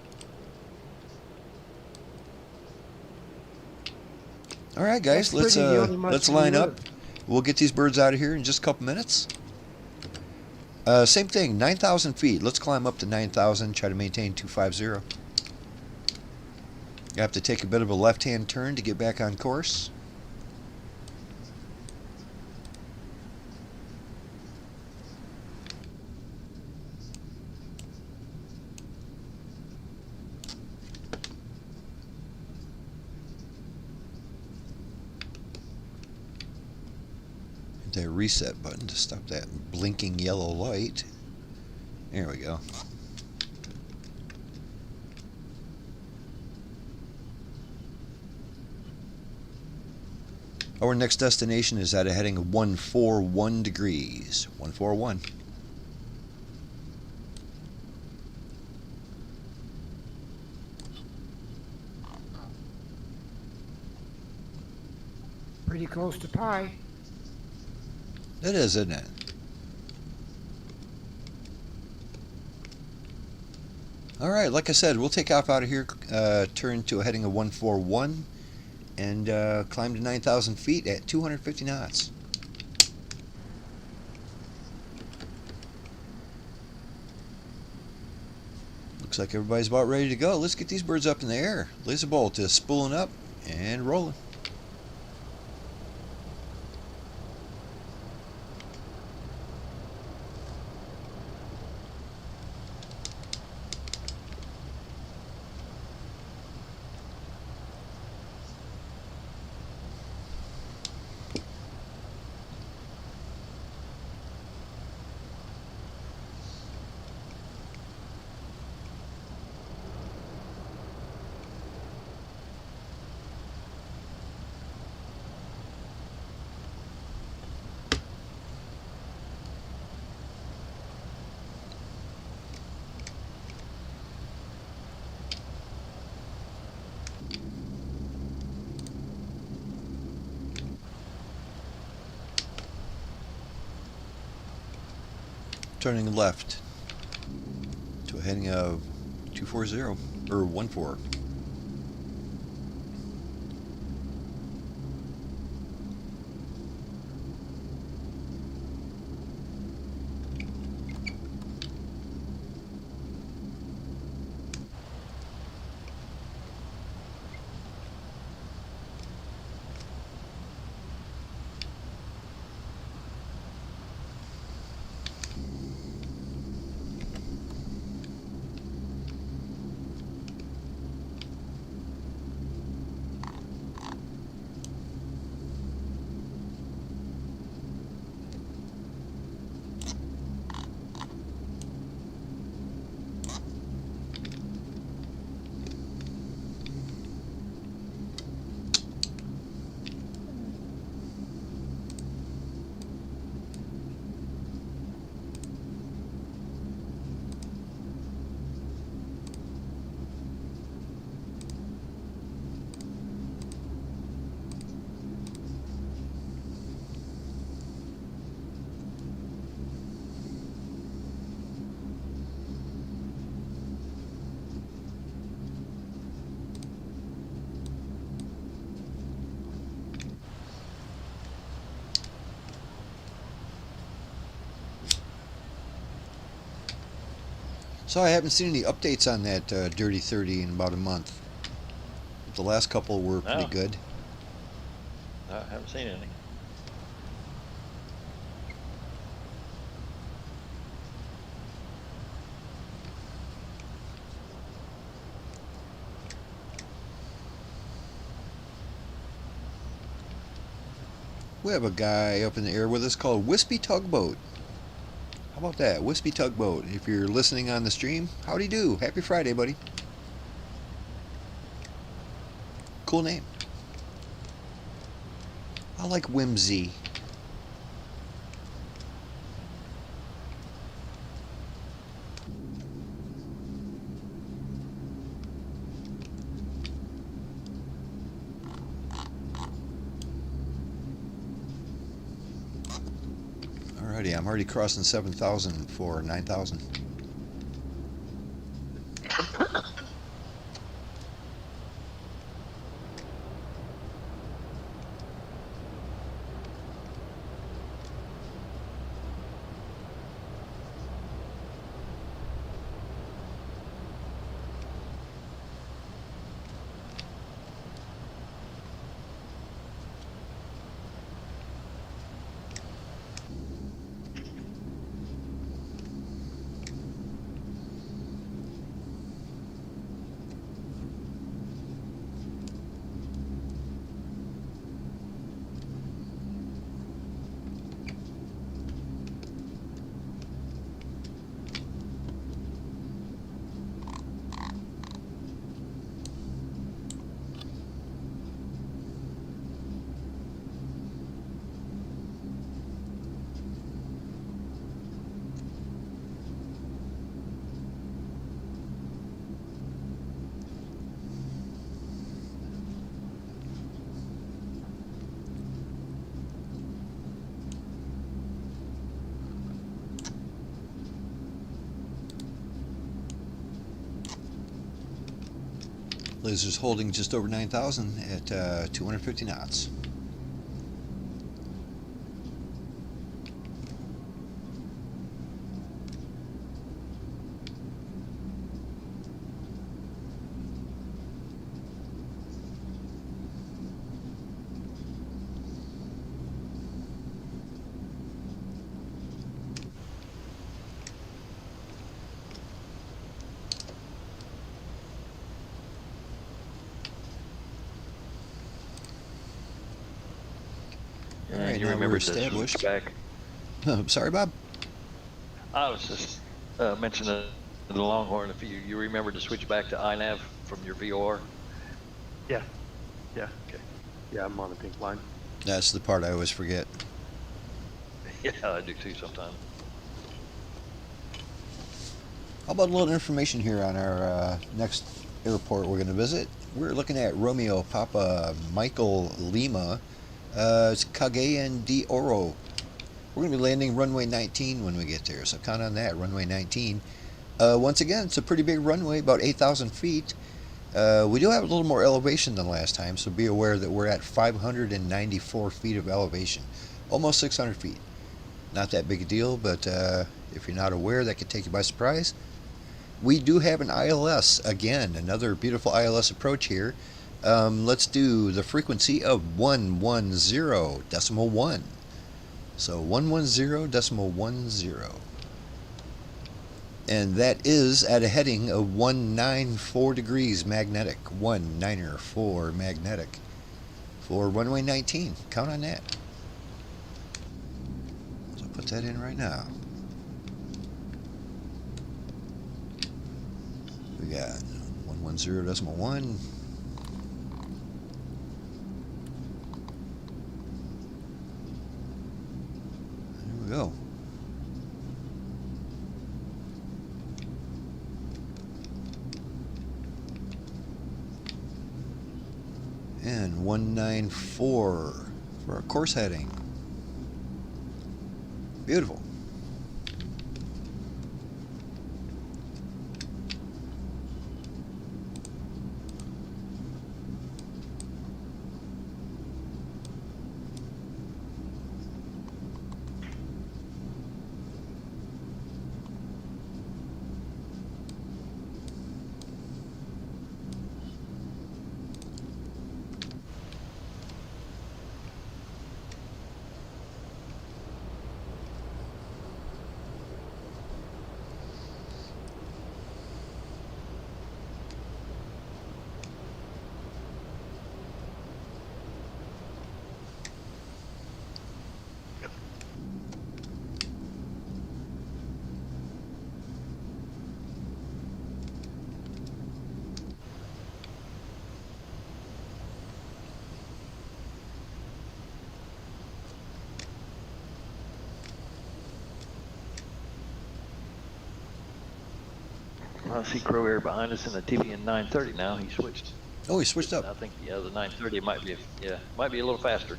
All right, That's guys, pretty the only let's mustard we line up. live. We'll get these birds out of here in just a couple minutes. Same thing, 9,000 feet. Let's climb up to 9,000. Try to maintain 250. You have to take a bit of a left-hand turn to get back on course. Hit that reset button to stop that blinking yellow light. There we go. Our next destination is at a heading of 141 degrees. 141. Pretty close to pi. It is, isn't it? All right, like I said, we'll take off out of here, turn to a heading of 141, and climb to 9,000 feet at 250 knots. Looks like everybody's about ready to go. Let's get these birds up in the air. Lazerbolt is spooling up and rolling. Turning left to a heading of 240 or 14. So I haven't seen any updates on that Dirty 30 in about a month. The last couple were pretty No. good. I haven't seen any. We have a guy up in the air with us called Wispy Tugboat. How about that, Wispy Tugboat? If you're listening on the stream, howdy do. Happy Friday, buddy. Cool name. I like Whimsy. Alrighty, I'm already crossing 7,000 for 9,000. Laser's holding just over 9,000 at 250 knots. All right, And you now remember we're to switch established. back. Sorry, Bob. I was just mentioning the Longhorn. If you remember to switch back to iNav from your VOR. Yeah. Yeah. Okay. Yeah, I'm on the pink line. That's the part I always forget. Yeah, I do too sometimes. How about a little information here on our next airport we're going to visit? We're looking at Romeo Papa Michael Lima. It's Cagayan De Oro. We're going to be landing runway 19 when we get there, so count on that, runway 19. Once again, it's a pretty big runway, about 8,000 feet. We do have a little more elevation than last time, so be aware that we're at 594 feet of elevation, almost 600 feet. Not that big a deal, but if you're not aware, that could take you by surprise. We do have an ILS, again, another beautiful ILS approach here. Let's do the frequency of 110.1. So 110.10. And that is at a heading of 194 degrees magnetic. 194 magnetic for runway 19. Count on that. So I'll put that in right now. We got 110.1. There we go. And 194 for our course heading. Beautiful. I see Crow Air behind us in the TVN 930 now. He switched. Oh, he switched up. I think the 930 might be might be a little faster.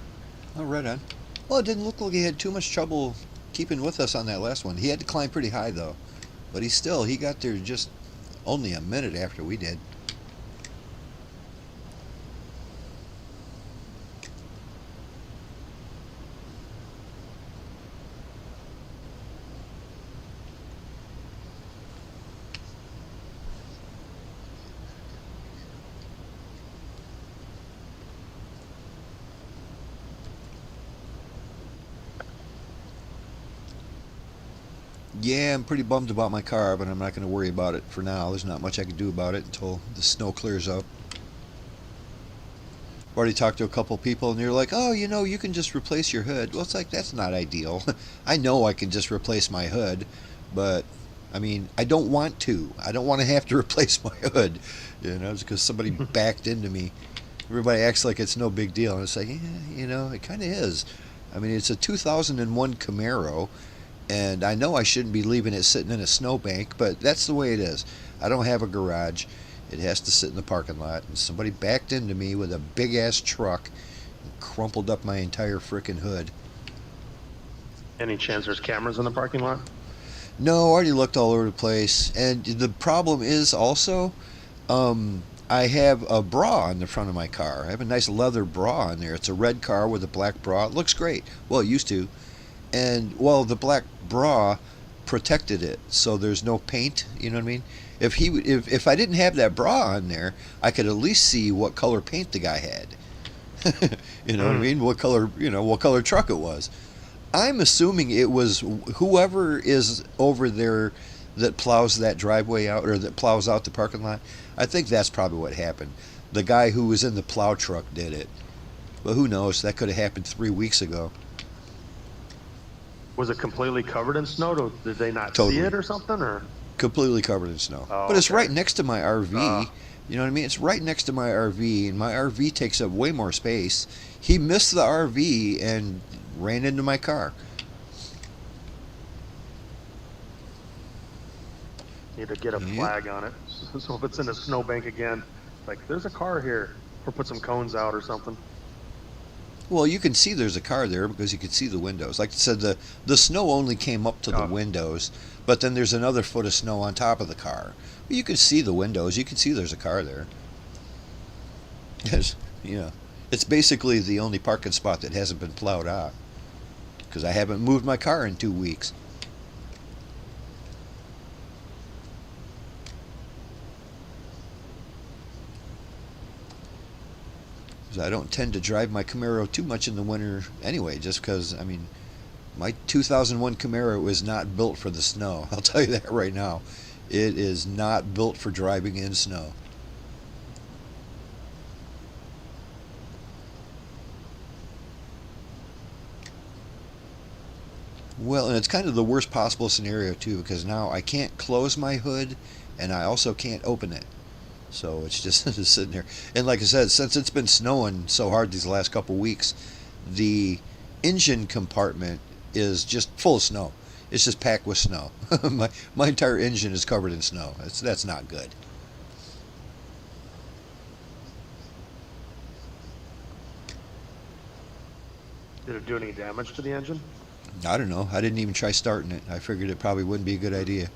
Oh, right on. Well, it didn't look like he had too much trouble keeping with us on that last one. He had to climb pretty high though, but he got there just only a minute after we did. Yeah, I'm pretty bummed about my car, but I'm not going to worry about it for now. There's not much I can do about it until the snow clears up. I've already talked to a couple people, and they're like, oh, you can just replace your hood. Well, it's like, that's not ideal. I know I can just replace my hood, but, I mean, I don't want to. I don't want to have to replace my hood, it's because somebody backed into me. Everybody acts like it's no big deal, and it's like, yeah, it kind of is. I mean, it's a 2001 Camaro, and I know I shouldn't be leaving it sitting in a snowbank, but that's the way it is. I don't have a garage. It has to sit in the parking lot, and somebody backed into me with a big-ass truck and crumpled up my entire frickin' hood. Any chance there's cameras in the parking lot? No, I already looked all over the place, and the problem is also, I have a bra on the front of my car. I have a nice leather bra on there. It's a red car with a black bra. It looks great. Well, it used to. And, well, the black bra protected it, so there's no paint, you know what I mean? If I didn't have that bra on there, I could at least see what color paint the guy had. You know what I mean? What color truck it was. I'm assuming it was whoever is over there that plows that driveway out, or that plows out the parking lot. I think that's probably what happened. The guy who was in the plow truck did it. But who knows? That could have happened 3 weeks ago. Was it completely covered in snow? Did they not Totally. see it or something? Or Completely covered in snow. Oh, but it's okay. right next to my RV. You know what I mean? It's right next to my RV, and my RV takes up way more space. He missed the RV and ran into my car. need to get a flag on it. So if it's in a snowbank again, like there's a car here, or put some cones out or something. Well, you can see there's a car there because you can see the windows. Like I said, the snow only came up to the windows, but then there's another foot of snow on top of the car. You can see the windows. You can see there's a car there. Yes, yeah. It's basically the only parking spot that hasn't been plowed out because I haven't moved my car in 2 weeks. I don't tend to drive my Camaro too much in the winter anyway, just because, I mean, my 2001 Camaro is not built for the snow. I'll tell you that right now. It is not built for driving in snow. Well, and it's kind of the worst possible scenario too, because now I can't close my hood and I also can't open it. So it's just sitting there. And like I said, since it's been snowing so hard these last couple weeks, the engine compartment is just full of snow. It's just packed with snow. my entire engine is covered in snow. That's not good. Did it do any damage to the engine? I don't know. I didn't even try starting it. I figured it probably wouldn't be a good idea.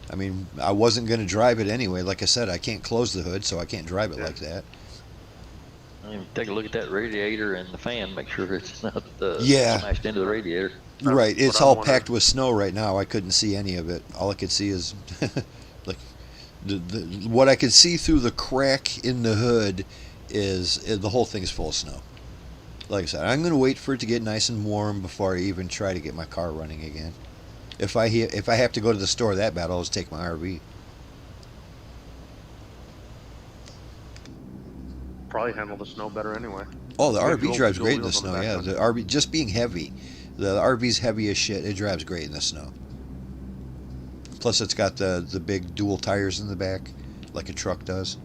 I mean, I wasn't going to drive it anyway. Like I said, I can't close the hood, so I can't drive it like that. I mean, take a look at that radiator and the fan. Make sure it's not smashed into the radiator. Right. It's all packed with snow right now. I couldn't see any of it. All I could see is like what I could see through the crack in the hood is the whole thing is full of snow. Like I said, I'm going to wait for it to get nice and warm before I even try to get my car running again. If I have to go to the store that bad, I'll just take my RV. Probably handle the snow better anyway. Oh, the RV drives great in the snow. Yeah, the RV just being heavy. The RV's heavy as shit. It drives great in the snow. Plus, it's got the big dual tires in the back, like a truck does.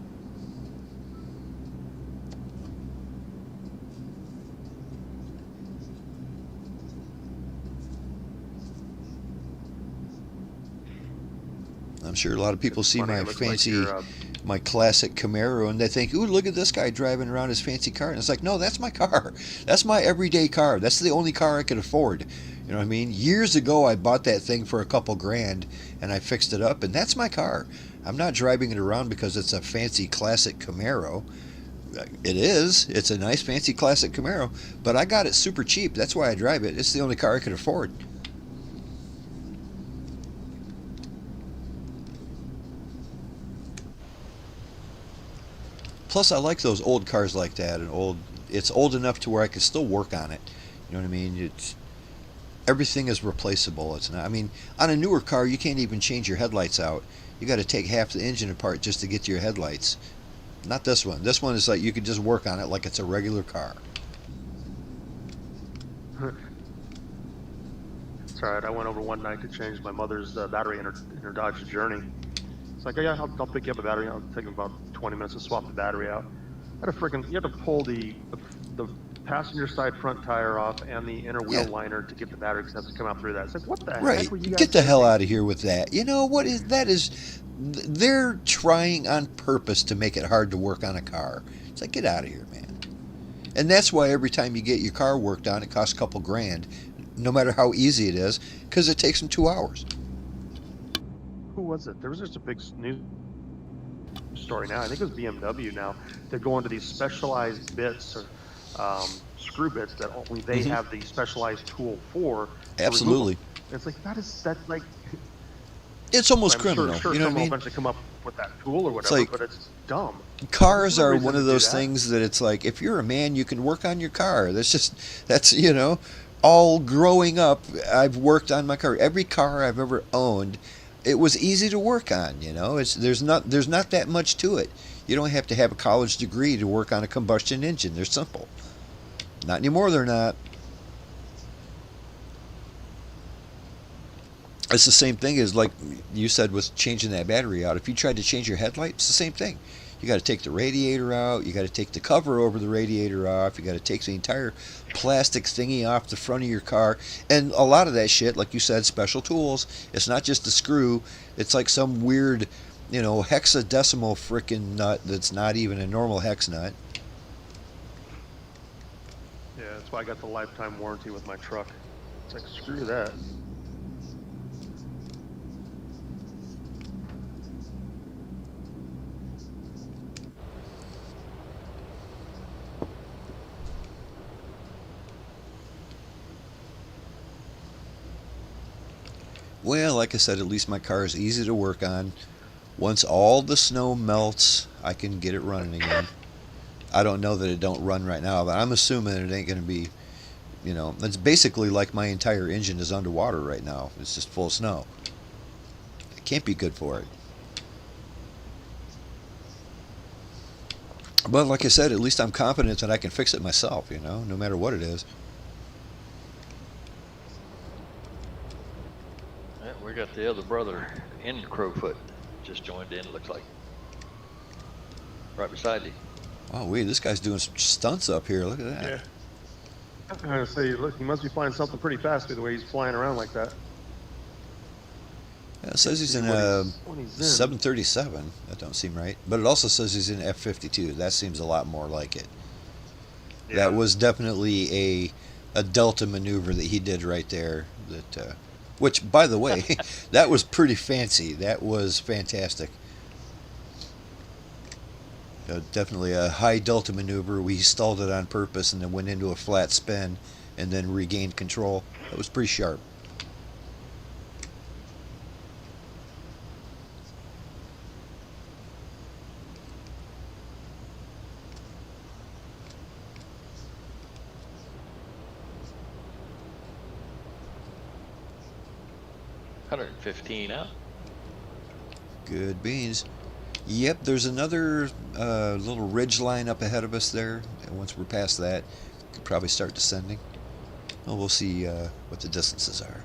sure a lot of people It's see funny. my It looks like fancy, you're my classic Camaro, and they think, "Ooh, look at this guy driving around his fancy car." And it's like, no, that's my car. That's my everyday car. That's the only car I could afford. You know what I mean? Years ago, I bought that thing for a couple grand, and I fixed it up, and that's my car. I'm not driving it around because it's a fancy classic Camaro. It is. It's a nice fancy classic Camaro, but I got it super cheap. That's why I drive it. It's the only car I could afford. Plus, I like those old cars like that. It's old enough to where I can still work on it. You know what I mean? Everything is replaceable. It's not. I mean, on a newer car, you can't even change your headlights out. You got to take half the engine apart just to get to your headlights. Not this one. This one is like you can just work on it like it's a regular car. It's all right. I went over one night to change my mother's battery in her Dodge Journey. It's like, yeah, I'll pick you up a battery. I'll take about 20 minutes to swap the battery out. You had to pull the passenger side front tire off and the inner wheel liner to get the battery because it has to come out through that. It's like, what the heck were you guys Get the hell thinking? out of here with that. You know what is that is they're trying on purpose to make it hard to work on a car. It's like, get out of here, man. And that's why every time you get your car worked on, it costs a couple grand, no matter how easy it is, because it takes them 2 hours. Who was it? There was just a big news story now. I think it was BMW now. They're going to these specialized bits or screw bits that only they have the specialized tool for. Absolutely. It's like that's like It's almost I'm criminal. Sure, you know what I someone will mean? eventually come up with that tool or whatever, like- but it's dumb. Cars There's no are reason one to of do those that. things that it's like, if you're a man, you can work on your car. That's all growing up, I've worked on my car. Every car I've ever owned, it was easy to work on. There's not that much to it. You don't have to have a college degree to work on a combustion engine. They're simple. Not anymore. They're not. It's the same thing as like you said with changing that battery out. If you tried to change your headlight, it's the same thing. You got to take the radiator out. You got to take the cover over the radiator off. You got to take the entire plastic thingy off the front of your car. And a lot of that shit, like you said, special tools. It's not just a screw. It's like some weird, hexadecimal frickin' nut that's not even a normal hex nut. Yeah, that's why I got the lifetime warranty with my truck. It's like, screw that. Well, like I said, at least my car is easy to work on. Once all the snow melts, I can get it running again. I don't know that it don't run right now, but I'm assuming it ain't going to be, it's basically like my entire engine is underwater right now. It's just full of snow. It can't be good for it. But like I said, at least I'm confident that I can fix it myself, no matter what it is. Yeah, we got the other brother in Crowfoot just joined in, it looks like. Right beside you. Oh, wait, this guy's doing some stunts up here. Look at that. Yeah. I was going to say, look, he must be flying something pretty fast the way he's flying around like that. Yeah, it says he's in What a he's in. 737. That don't seem right. But it also says he's in F-52. That seems a lot more like it. Yeah. That was definitely a Delta maneuver that he did right there. Which, by the way, that was pretty fancy. That was fantastic. Definitely a high Delta maneuver. We stalled it on purpose and then went into a flat spin and then regained control. That was pretty sharp. $115 out. Good beans. Yep, there's another little ridge line up ahead of us there. And once we're past that, we could probably start descending. Well, we'll see what the distances are.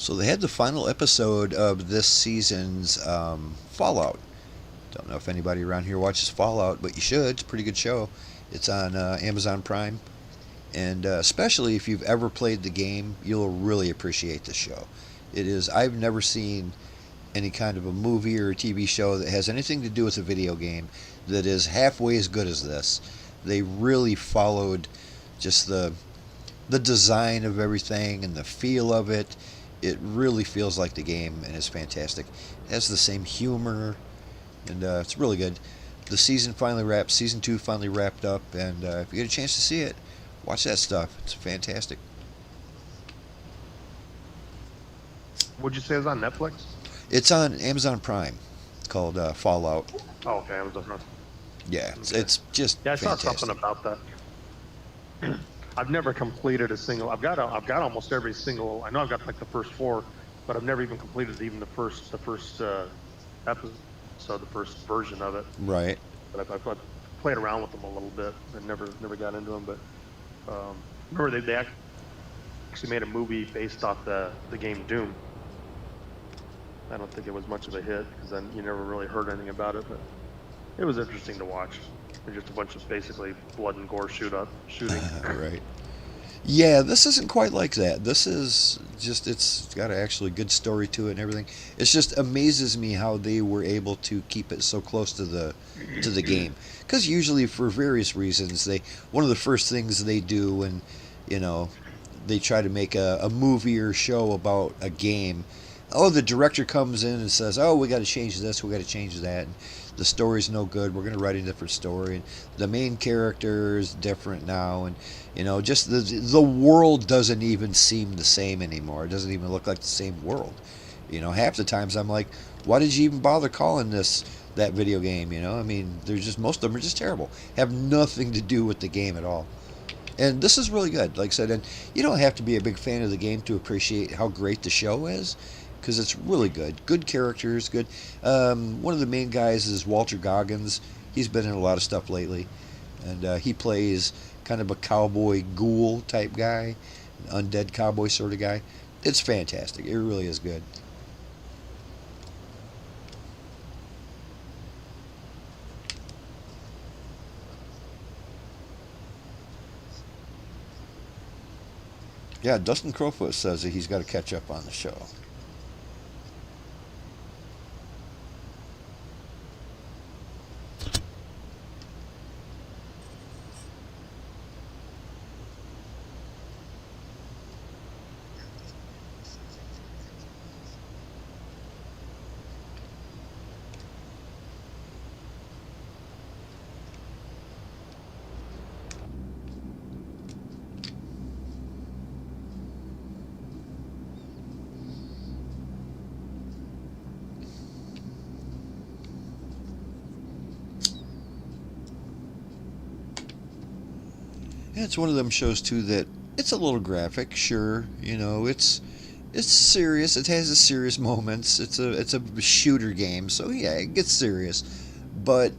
So they had the final episode of this season's Fallout. Don't know if anybody around here watches Fallout, but you should. It's a pretty good show. It's on Amazon Prime. And especially if you've ever played the game, you'll really appreciate the show. It is, I've never seen any kind of a movie or a TV show that has anything to do with a video game that is halfway as good as this. They really followed just the design of everything and the feel of it. It really feels like the game, and it's fantastic. It has the same humor, and it's really good. The season finally wrapped. Season 2 finally wrapped up, and if you get a chance to see it, watch that stuff. It's fantastic. Would you say it's on Netflix? It's on Amazon Prime. It's called Fallout. Oh, okay, Amazon Prime. Yeah, Okay. it's just Yeah, I saw fantastic. something about that. I've never completed a single. I've got almost every single. I know I've got like the first 4, but I've never even completed even the first episode, the first version of it. Right. But I've played around with them a little bit and never got into them. But remember they actually made a movie based off the game Doom. I don't think it was much of a hit because then you never really heard anything about it, but it was interesting to watch. It's just a bunch of basically blood and gore shooting. Right. Yeah, this isn't quite like that. This is just, it's got actually good story to it and everything. It just amazes me how they were able to keep it so close to the game. Because usually for various reasons, one of the first things they do when, they try to make a movie or show about a game, the director comes in and says, we got to change this, we got to change that. And the story's no good, we're going to write a different story. And the main character is different now. And, just the world doesn't even seem the same anymore. It doesn't even look like the same world. Half the times I'm like, why did you even bother calling that video game? I mean, most of them are just terrible. Have nothing to do with the game at all. And this is really good, like I said. And you don't have to be a big fan of the game to appreciate how great the show is, because it's really good. Good characters, good. One of the main guys is Walter Goggins. He's been in a lot of stuff lately. And he plays kind of a cowboy ghoul type guy, an undead cowboy sort of guy. It's fantastic. It really is good. Yeah, Dustin Crowfoot says that he's got to catch up on the show. Yeah, it's one of them shows too that it's a little graphic, sure. It's serious. It has its serious moments. It's a shooter game, so yeah, it gets serious, but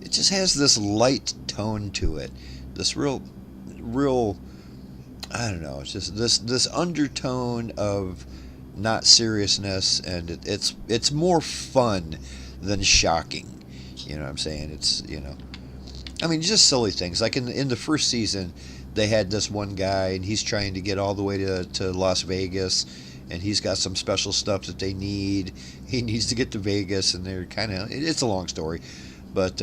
it just has this light tone to it. This real, I don't know. It's just this undertone of not seriousness, and it's more fun than shocking. You know what I'm saying? I mean, just silly things. Like in the first season, they had this one guy, and he's trying to get all the way to Las Vegas, and he's got some special stuff that they need. He needs to get to Vegas, and they're it's a long story, but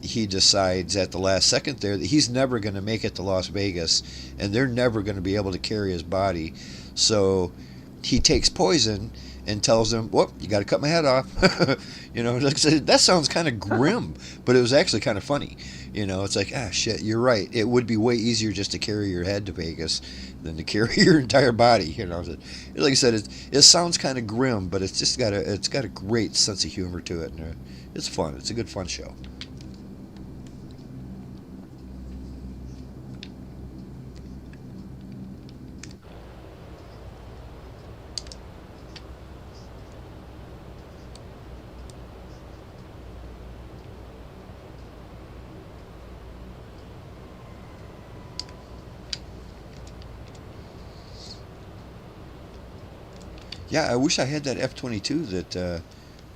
he decides at the last second there that he's never going to make it to Las Vegas, and they're never going to be able to carry his body. So he takes poison and tells them, "Whoop, you got to cut my head off." That sounds kind of grim, but it was actually kind of funny. It's like, shit, you're right. It would be way easier just to carry your head to Vegas than to carry your entire body. Like I said, it sounds kind of grim, but it's got a great sense of humor to it, and it's fun. It's a good fun show. Yeah, I wish I had that F-22 that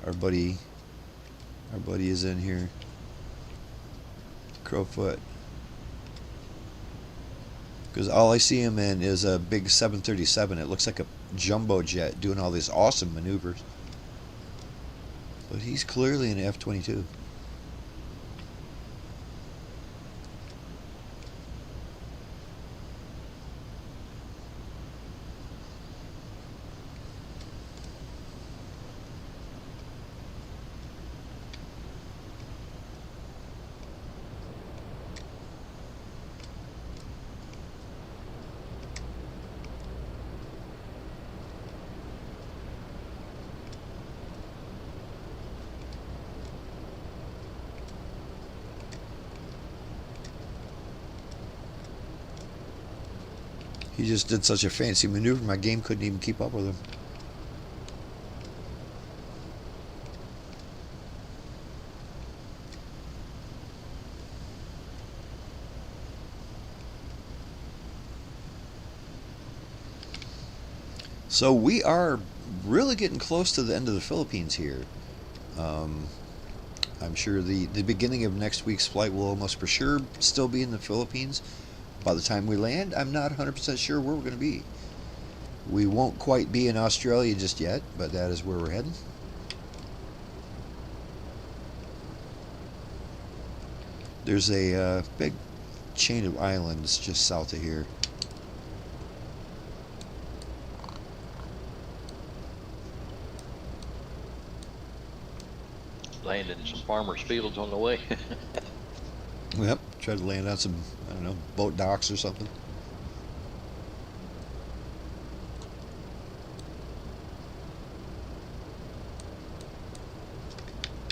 our buddy is in here. Crowfoot. Because all I see him in is a big 737. It looks like a jumbo jet doing all these awesome maneuvers. But he's clearly an F-22. He just did such a fancy maneuver, my game couldn't even keep up with him. So we are really getting close to the end of the Philippines here. I'm sure the beginning of next week's flight will almost for sure still be in the Philippines. By the time we land, I'm not 100% sure where we're going to be. We won't quite be in Australia just yet, but that is where we're heading. There's a big chain of islands just south of here. Landed in some farmers' fields on the way. Yep, tried to land on some, I don't know, boat docks or something.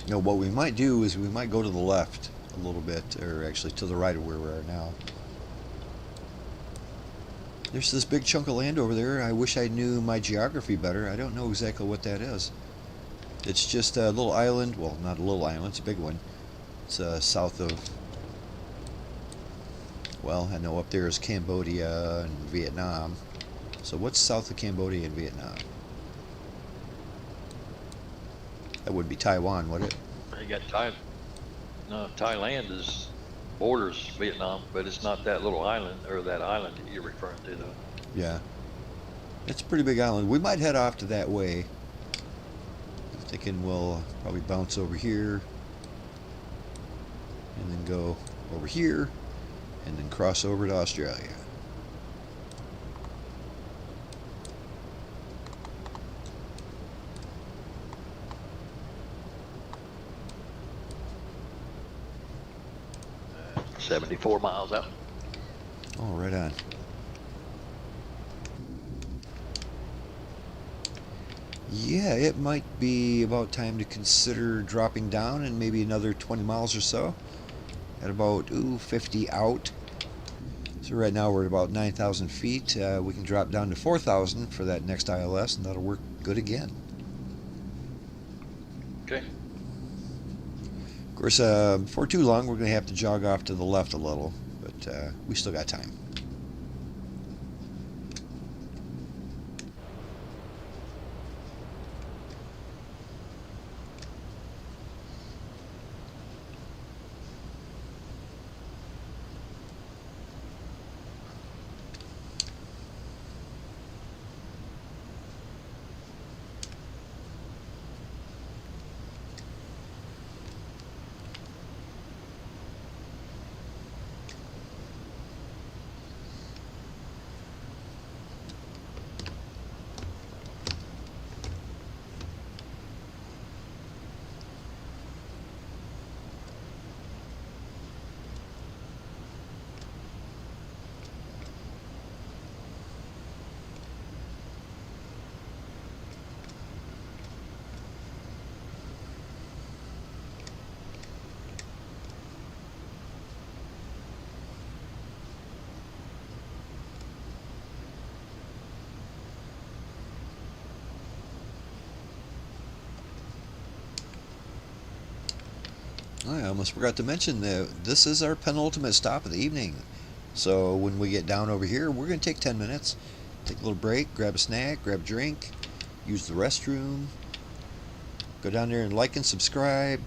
You know, what we might do is we might go to the left a little bit, or actually to the right of where we are now. There's this big chunk of land over there. I wish I knew my geography better. I don't know exactly what that is. It's just a little island. Well, not a little island. It's a big one. It's south of... Well, I know up there is Cambodia and Vietnam. So what's south of Cambodia and Vietnam? That would be Taiwan, would it? You got Thailand is borders Vietnam, but it's not that little island or that island that you're referring to, though. Yeah. It's a pretty big island. We might head off to that way. I'm thinking we'll probably bounce over here and then go over here and then cross over to Australia. 74 miles out. Oh, right on. Yeah, it might be about time to consider dropping down and maybe another 20 miles or so at about 50 out. So right now we're at about 9,000 feet. We can drop down to 4,000 for that next ILS, and that'll work good again. Okay. Of course, before too long, we're going to have to jog off to the left a little, but we still got time. I almost forgot to mention that this is our penultimate stop of the evening. So when we get down over here, we're going to take 10 minutes, take a little break, grab a snack, grab a drink, use the restroom, go down there and like and subscribe.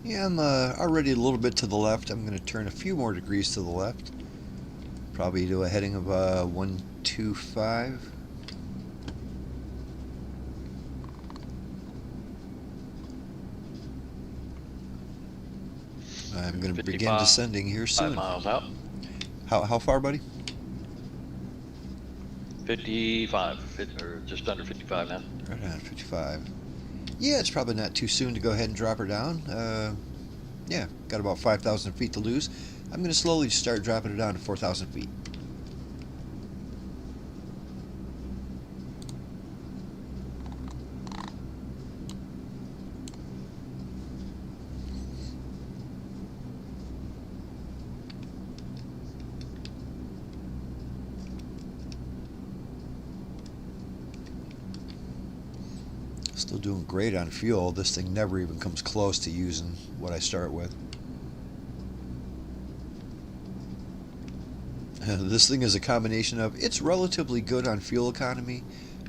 Yeah, I'm already a little bit to the left. I'm going to turn a few more degrees to the left. Probably do a heading of 125. I'm going to begin descending here soon. 5 miles out. How far, buddy? 55, or just under 55 now. Right on 55. Yeah, it's probably not too soon to go ahead and drop her down. Yeah, got about 5,000 feet to lose. I'm going to slowly start dropping it down to 4,000 feet. Still doing great on fuel. This thing never even comes close to using what I start with. This thing is a combination of, it's relatively good on fuel economy,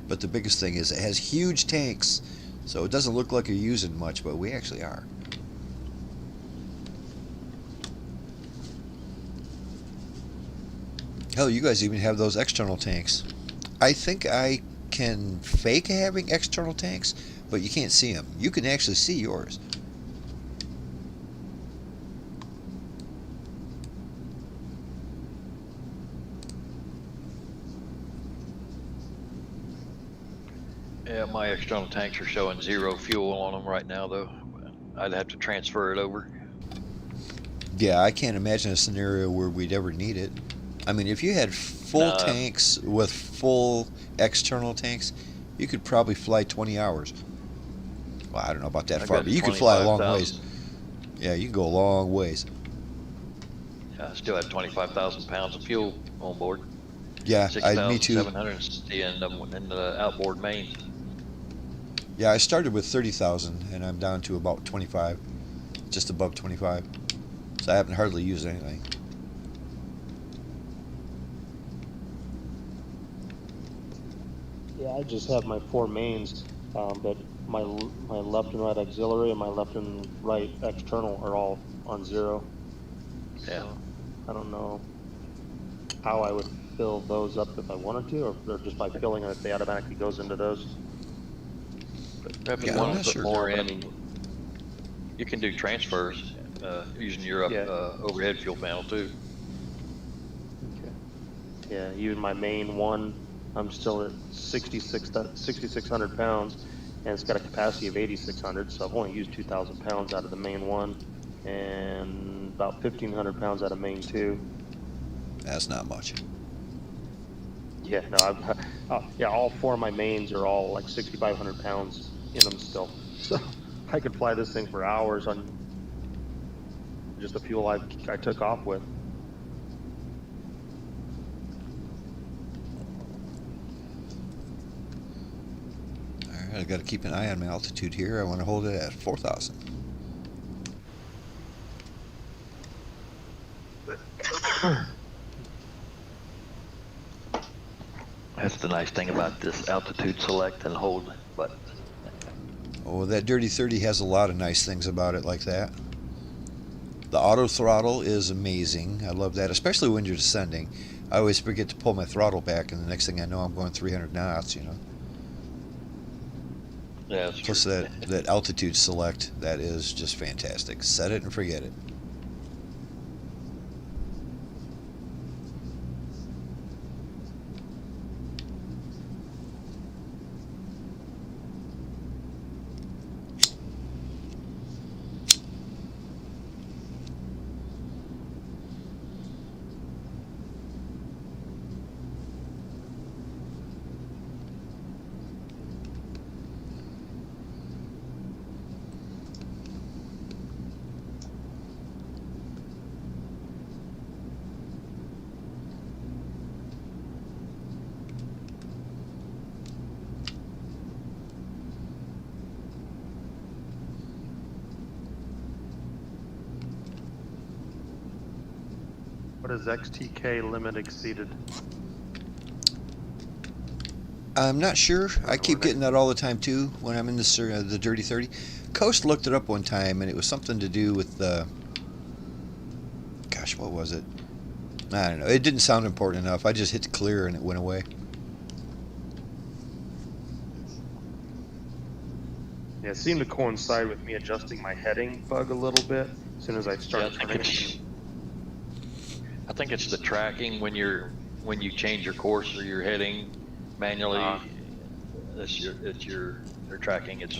but the biggest thing is it has huge tanks, so it doesn't look like you're using much, but we actually are. Hell, you guys even have those external tanks. I think I can fake having external tanks, but you can't see them. You can actually see yours. Yeah, my external tanks are showing 0 fuel on them right now, though. I'd have to transfer it over. Yeah, I can't imagine a scenario where we'd ever need it. I mean, if you had full tanks with full external tanks, you could probably fly 20 hours. Well, I don't know about that far, but you could fly a long ways. Yeah, you can go a long ways. Yeah, I still had 25,000 pounds of fuel on board. Yeah, me too. 6,760 in the outboard main. Yeah, I started with 30,000, and I'm down to about 25, just above 25. So I haven't hardly used anything. Yeah, I just have my 4 mains, but my left and right auxiliary and my left and right external are all on 0. Yeah. So I don't know how I would fill those up if I wanted to, or just by filling it, they automatically goes into those. But if you want to put more in, you can do transfers using your overhead fuel panel too. Okay. Yeah, even my main one, I'm still at 6,600 pounds, and it's got a capacity of 8,600, so I've only used 2,000 pounds out of the main one, and about 1,500 pounds out of main 2. That's not much. Yeah, no, yeah, all four of my mains are all like 6,500 pounds in them still. So I could fly this thing for hours on just the fuel I took off with. All right, I got to keep an eye on my altitude here. I want to hold it at 4,000. That's the nice thing about this altitude select and hold button. Oh, that Dirty 30 has a lot of nice things about it like that. The auto throttle is amazing. I love that, especially when you're descending. I always forget to pull my throttle back, and the next thing I know, I'm going 300 knots, you know. Yeah, that's Plus true. that altitude select, that is just fantastic. Set it and forget it. What is XTK limit exceeded? I'm not sure. I keep getting that all the time too when I'm in the Dirty 30. Coast looked it up one time, and it was something to do with the... Gosh, what was it? I don't know. It didn't sound important enough. I just hit clear and it went away. Yeah, it seemed to coincide with me adjusting my heading bug a little bit as soon as I Yeah, started turning. I think it's the tracking when you change your course or your heading manually. They're tracking. It's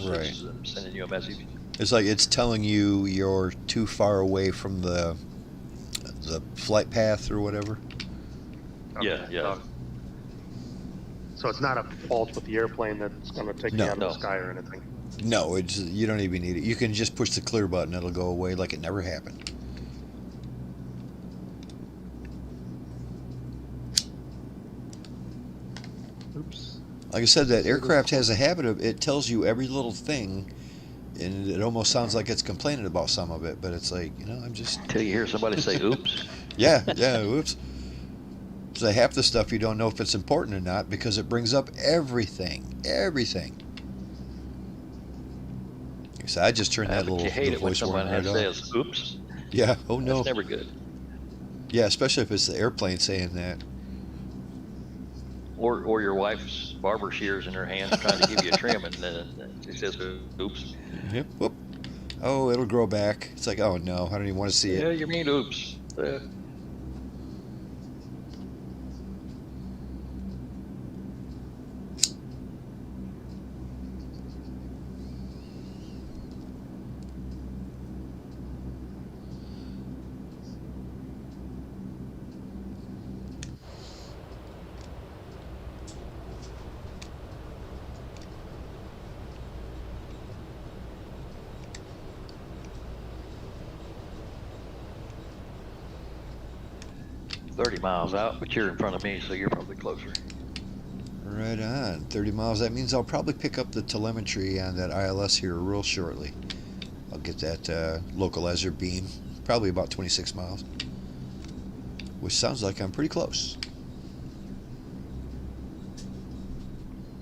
sending you a message. It's like it's telling you you're too far away from the flight path or whatever. Yeah, yeah. So it's not a fault with the airplane that's going to take me out of the sky or anything. No, you don't even need it. You can just push the clear button. It'll go away like it never happened. Oops. Like I said, that aircraft has a habit of, it tells you every little thing, and it almost sounds like it's complaining about some of it, but it's like, you know, I'm just... Till you hear somebody say, oops. Yeah, oops. So half the stuff you don't know if it's important or not because it brings up everything. So I just turned that little You hate it when voice someone warning right off. says, oops. Yeah, oh no. That's never good. Yeah, especially if it's the airplane saying that. Or your wife's barber shears in her hands trying to give you a trim, and then she says, oops. Yep. Whoop. Oh, it'll grow back. It's like, oh no, I don't even want to see it. Yeah, you mean oops. $30 out, but you're in front of me, so you're probably closer. Right on. 30 miles. That means I'll probably pick up the telemetry on that ILS here real shortly. I'll get that localizer beam, probably about 26 miles, which sounds like I'm pretty close.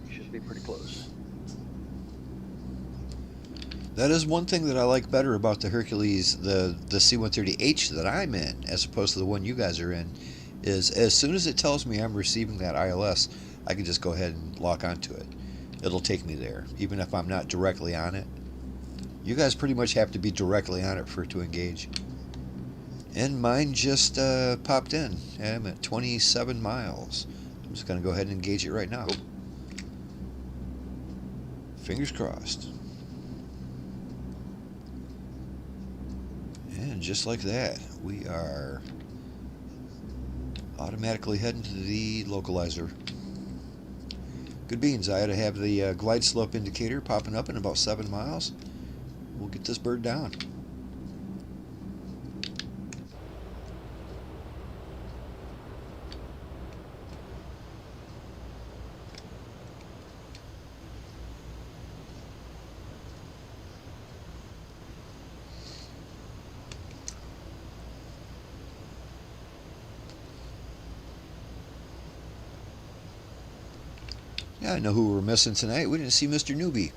You should be pretty close. That is one thing that I like better about the Hercules, the C-130H that I'm in, as opposed to the one you guys are in, is as soon as it tells me I'm receiving that ILS, I can just go ahead and lock onto it. It'll take me there, even if I'm not directly on it. You guys pretty much have to be directly on it for it to engage. And mine just popped in. I'm at 27 miles. I'm just going to go ahead and engage it right now. Fingers crossed. And just like that, we are automatically heading to the localizer. Good beans. I ought to have the glide slope indicator popping up in about 7 miles. We'll get this bird down. Yeah, I know who we're missing tonight. We didn't see Mr. Newbie.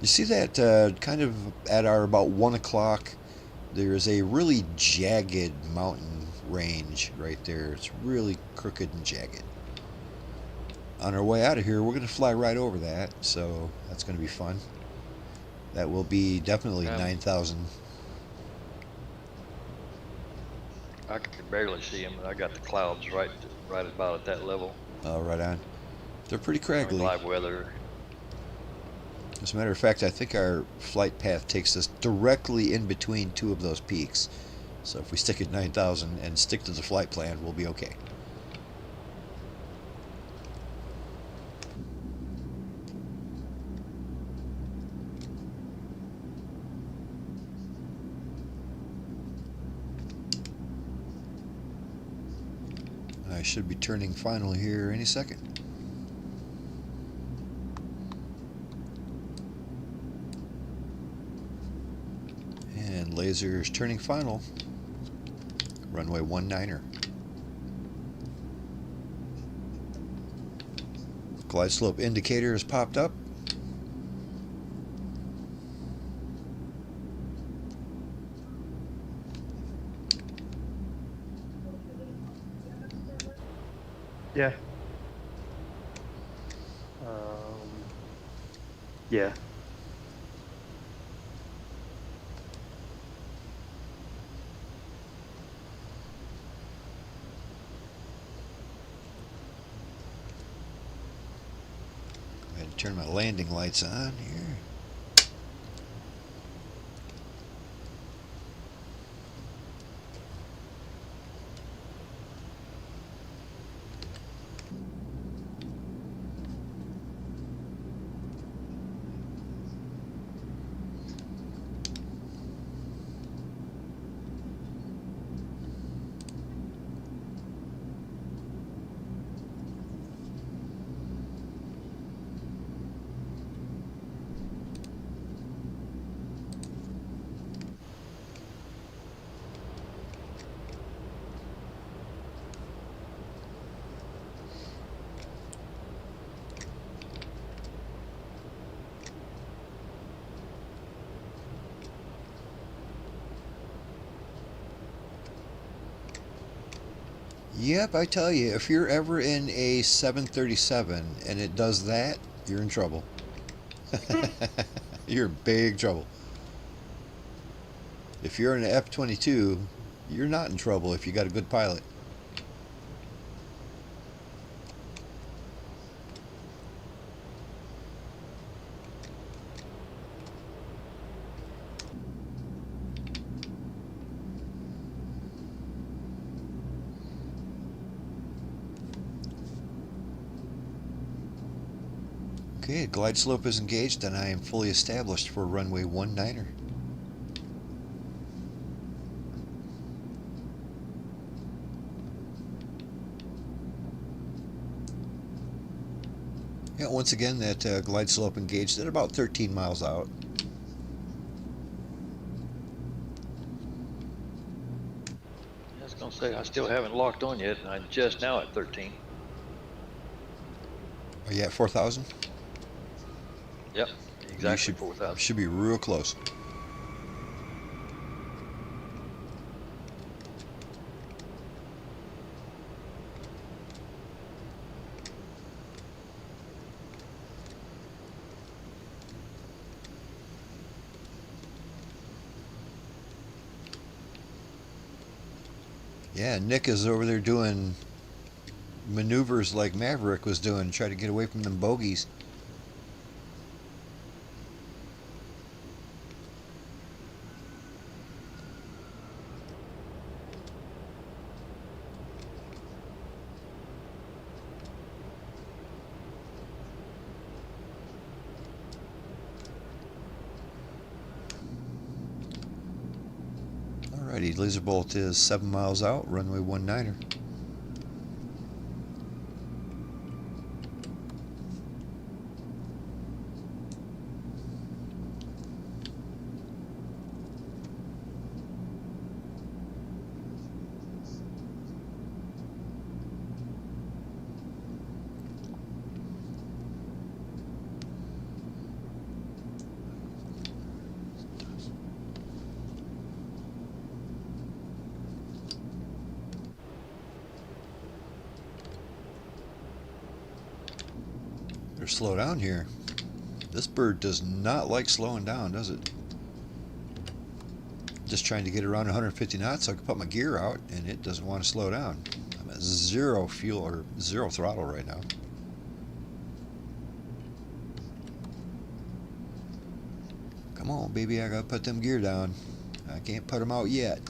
You see that kind of at our about 1 o'clock, there's a really jagged mountain range right there. It's really crooked and jagged. On our way out of here, we're going to fly right over that, so that's going to be fun. That will be definitely 9,000. I could barely see them. I got the clouds right about at that level. Oh, right on. They're pretty craggly. Live weather. As a matter of fact, I think our flight path takes us directly in between two of those peaks. So if we stick at 9,000 and stick to the flight plan, we'll be okay. I should be turning final here any second. And laser's turning final. Runway 19er. Glide slope indicator has popped up. Yeah. Yeah. I had to turn my landing lights on here. Yep, I tell you, if you're ever in a 737 and it does that, you're in trouble. You're in big trouble. If you're in an F-22, you're not in trouble if you got a good pilot. Okay, glide slope is engaged and I am fully established for runway 19er. Yeah, once again, that glide slope engaged at about 13 miles out. I was going to say, I still haven't locked on yet, and I'm just now at 13. Are you at 4,000? Yep, exactly 4,000. Should be real close. Yeah, Nick is over there doing maneuvers like Maverick was doing, try to get away from them bogeys. Alrighty, Lazerbolt is 7 miles out, runway 19er. Better slow down here. This bird does not like slowing down, does it? Just trying to get around 150 knots so I can put my gear out, and it doesn't want to slow down. I'm at 0 fuel or 0 throttle right now. Come on, baby, I gotta put them gear down. I can't put them out yet.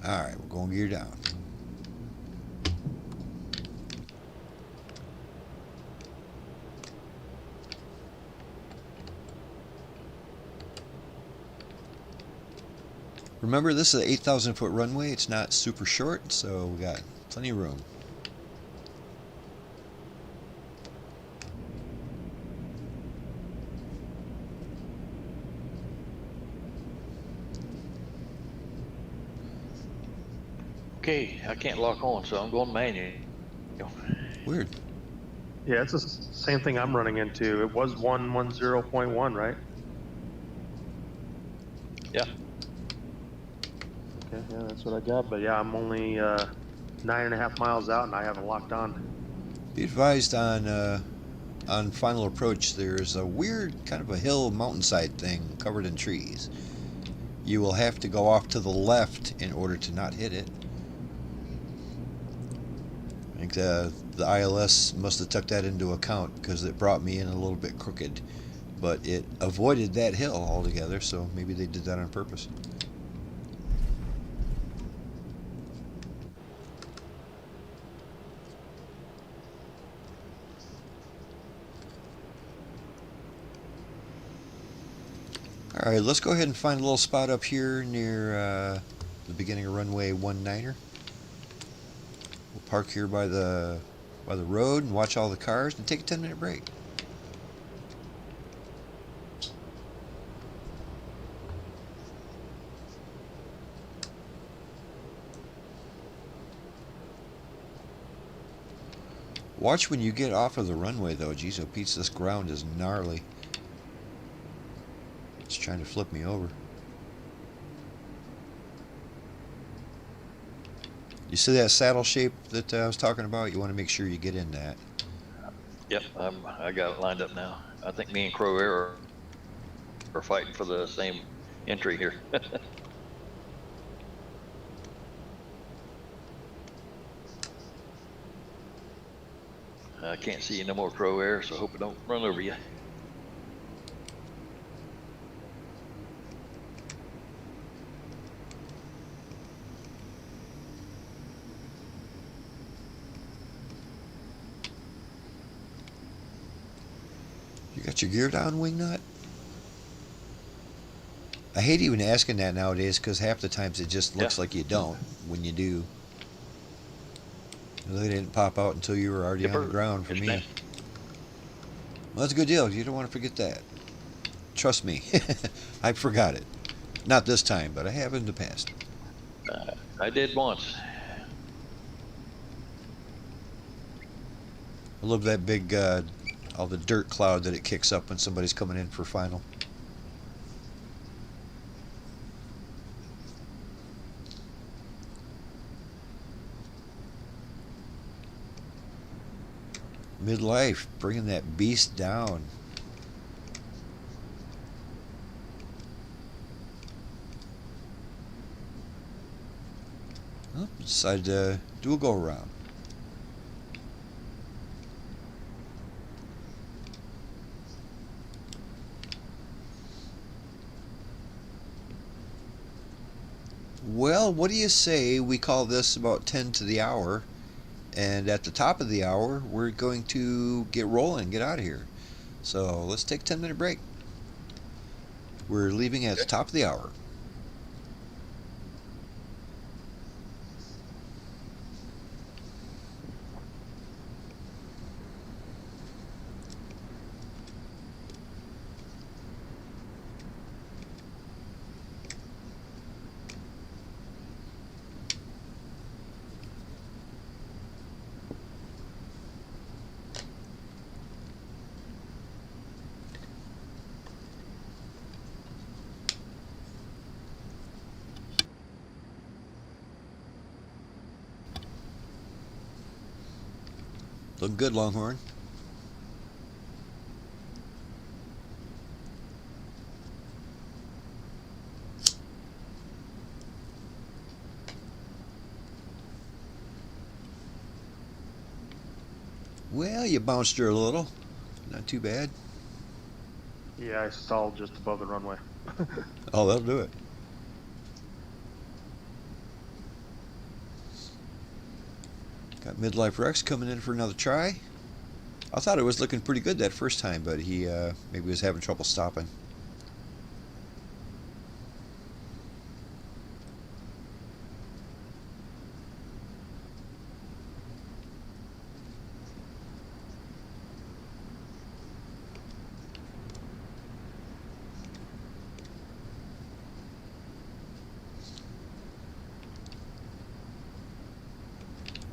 Alright, we're going gear down. Remember, this is an 8,000 foot runway. It's not super short, so we got plenty of room. Okay, I can't lock on, so I'm going manual. Weird. Yeah, it's the same thing I'm running into. It was 110.1, right? Yeah. Okay, yeah, that's what I got. But yeah, I'm only 9.5 miles out, and I haven't locked on. Be advised on final approach, there's a weird kind of a hill mountainside thing covered in trees. You will have to go off to the left in order to not hit it. I think the ILS must have took that into account because it brought me in a little bit crooked, but it avoided that hill altogether, so maybe they did that on purpose. Alright, let's go ahead and find a little spot up here near the beginning of runway 19er. We'll park here by the road and watch all the cars and take a 10-minute break. Watch when you get off of the runway though. Geez, oh Pete, this ground is gnarly. It's trying to flip me over. You see that saddle shape that I was talking about? You want to make sure you get in that. Yep, I got it lined up now. I think me and Crow Air are fighting for the same entry here. I can't see you no more, Crow Air, so I hope I don't run over you. You got your gear down, Wingnut? I hate even asking that nowadays because half the times it just looks like you don't when you do. They didn't pop out until you were already on the ground for me. Well, that's a good deal. You don't want to forget that. Trust me. I forgot it. Not this time, but I have in the past. I did once. I love that big, all the dirt cloud that it kicks up when somebody's coming in for final. Midlife, bringing that beast down. Oh, decided to do a go around. Well, what do you say we call this about 10 to the hour, and at the top of the hour we're going to get rolling, get out of here. So let's take a 10-minute break. We're leaving at the top of the hour. Looking good, Longhorn. Well, you bounced her a little. Not too bad. Yeah, I stalled just above the runway. Oh, that'll do it. Got Midlife Rex coming in for another try. I thought it was looking pretty good that first time, but he maybe was having trouble stopping.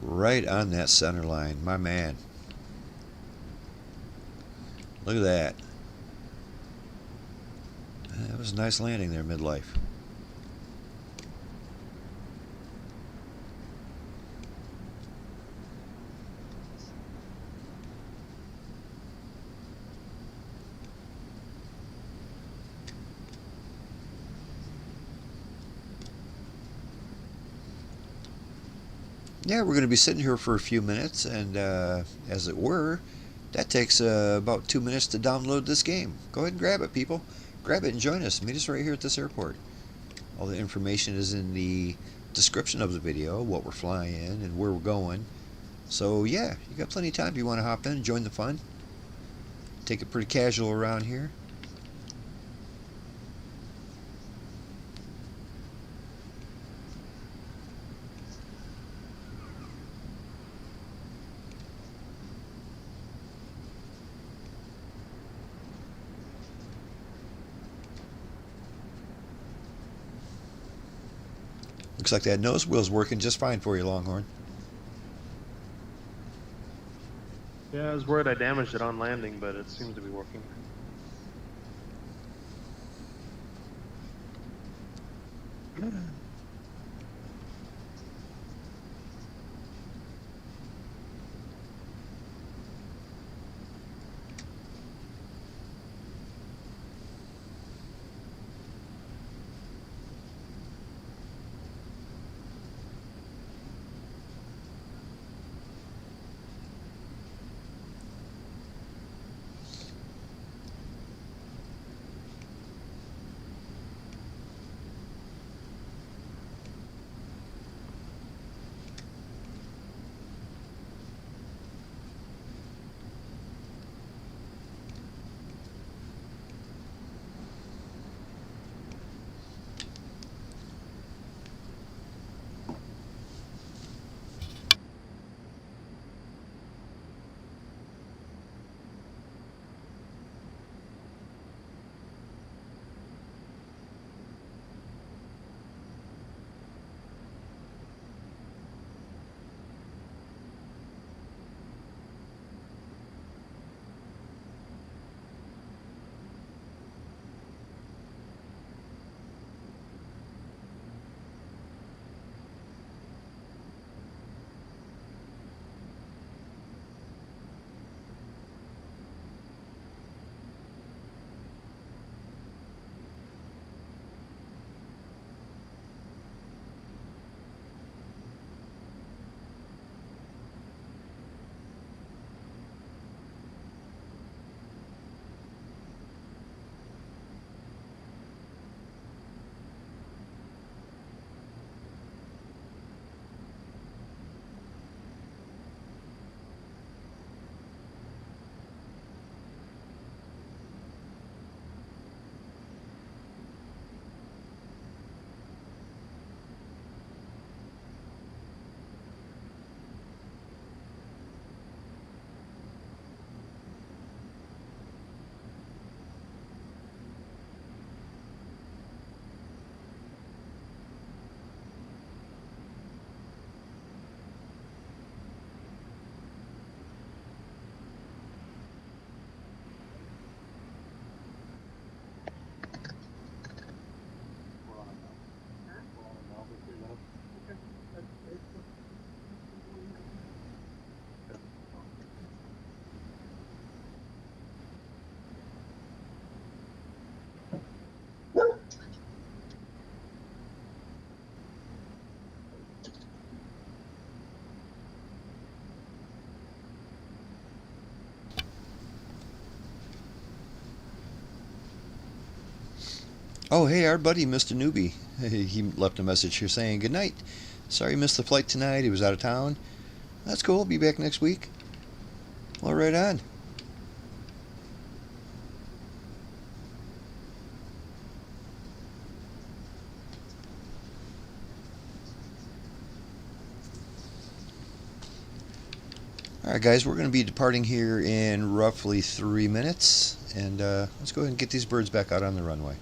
Right on that center line, my man. Look at that. That was a nice landing there, Midlife. Yeah, we're going to be sitting here for a few minutes, and as it were, that takes about 2 minutes to download this game. Go ahead and grab it, people. Grab it and join us. Meet us right here at this airport. All the information is in the description of the video, what we're flying in and where we're going. So yeah, you got plenty of time if you want to hop in and join the fun. Take it pretty casual around here. Looks like that nose wheel's working just fine for you, Longhorn. Yeah, I was worried I damaged it on landing, but it seems to be working. Oh, hey, our buddy, Mr. Newbie. He left a message here saying, "Good night. Sorry you missed the flight tonight. He was out of town." That's cool. Be back next week. Well, right on. All right, guys, we're going to be departing here in roughly 3 minutes. And let's go ahead and get these birds back out on the runway.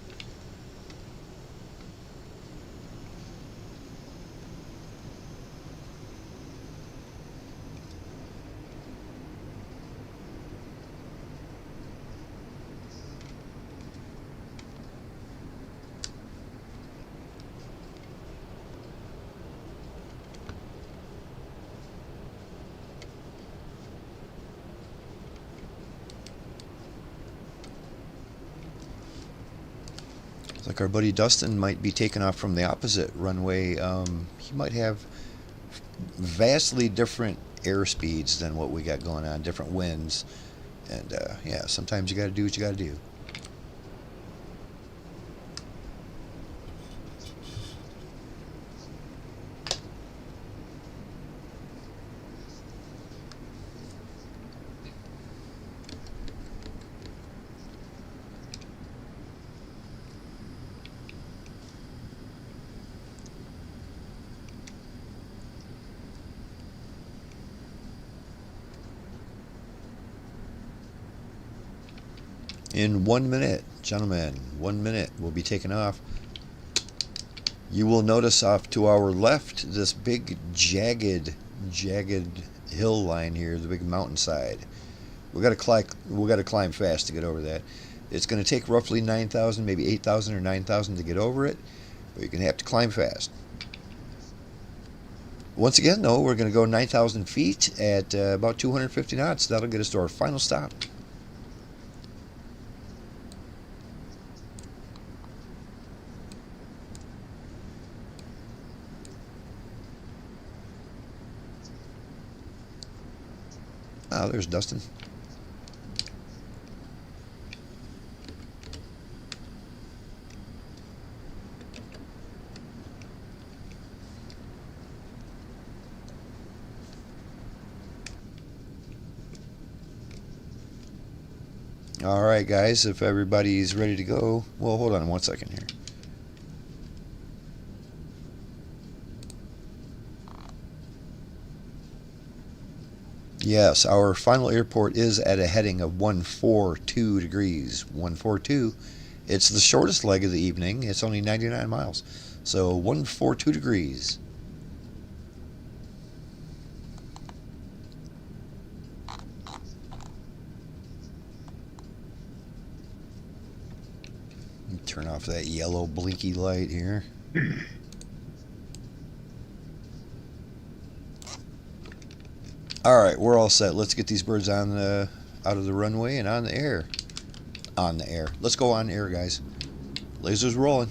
Like our buddy Dustin might be taking off from the opposite runway. He might have vastly different air speeds than what we got going on, different winds. And yeah, sometimes you got to do what you got to do. In 1 minute, gentlemen, 1 minute, we'll be taking off. You will notice off to our left this big jagged hill line here, the big mountainside. We got to climb fast to get over that. It's going to take roughly 9,000, maybe 8,000 or 9,000 to get over it, but you're going to have to climb fast. Once again, though, we're going to go 9,000 feet at about 250 knots. That'll get us to our final stop. Oh, there's Dustin. All right, guys, if everybody's ready to go, well, hold on 1 second here. Yes, our final airport is at a heading of 142 degrees. 142. It's the shortest leg of the evening. It's only 99 miles. So 142 degrees. Turn off that yellow blinky light here. All right, we're all set. Let's get these birds on out of the runway and on the air. On the air. Let's go on air, guys. Lasers rolling.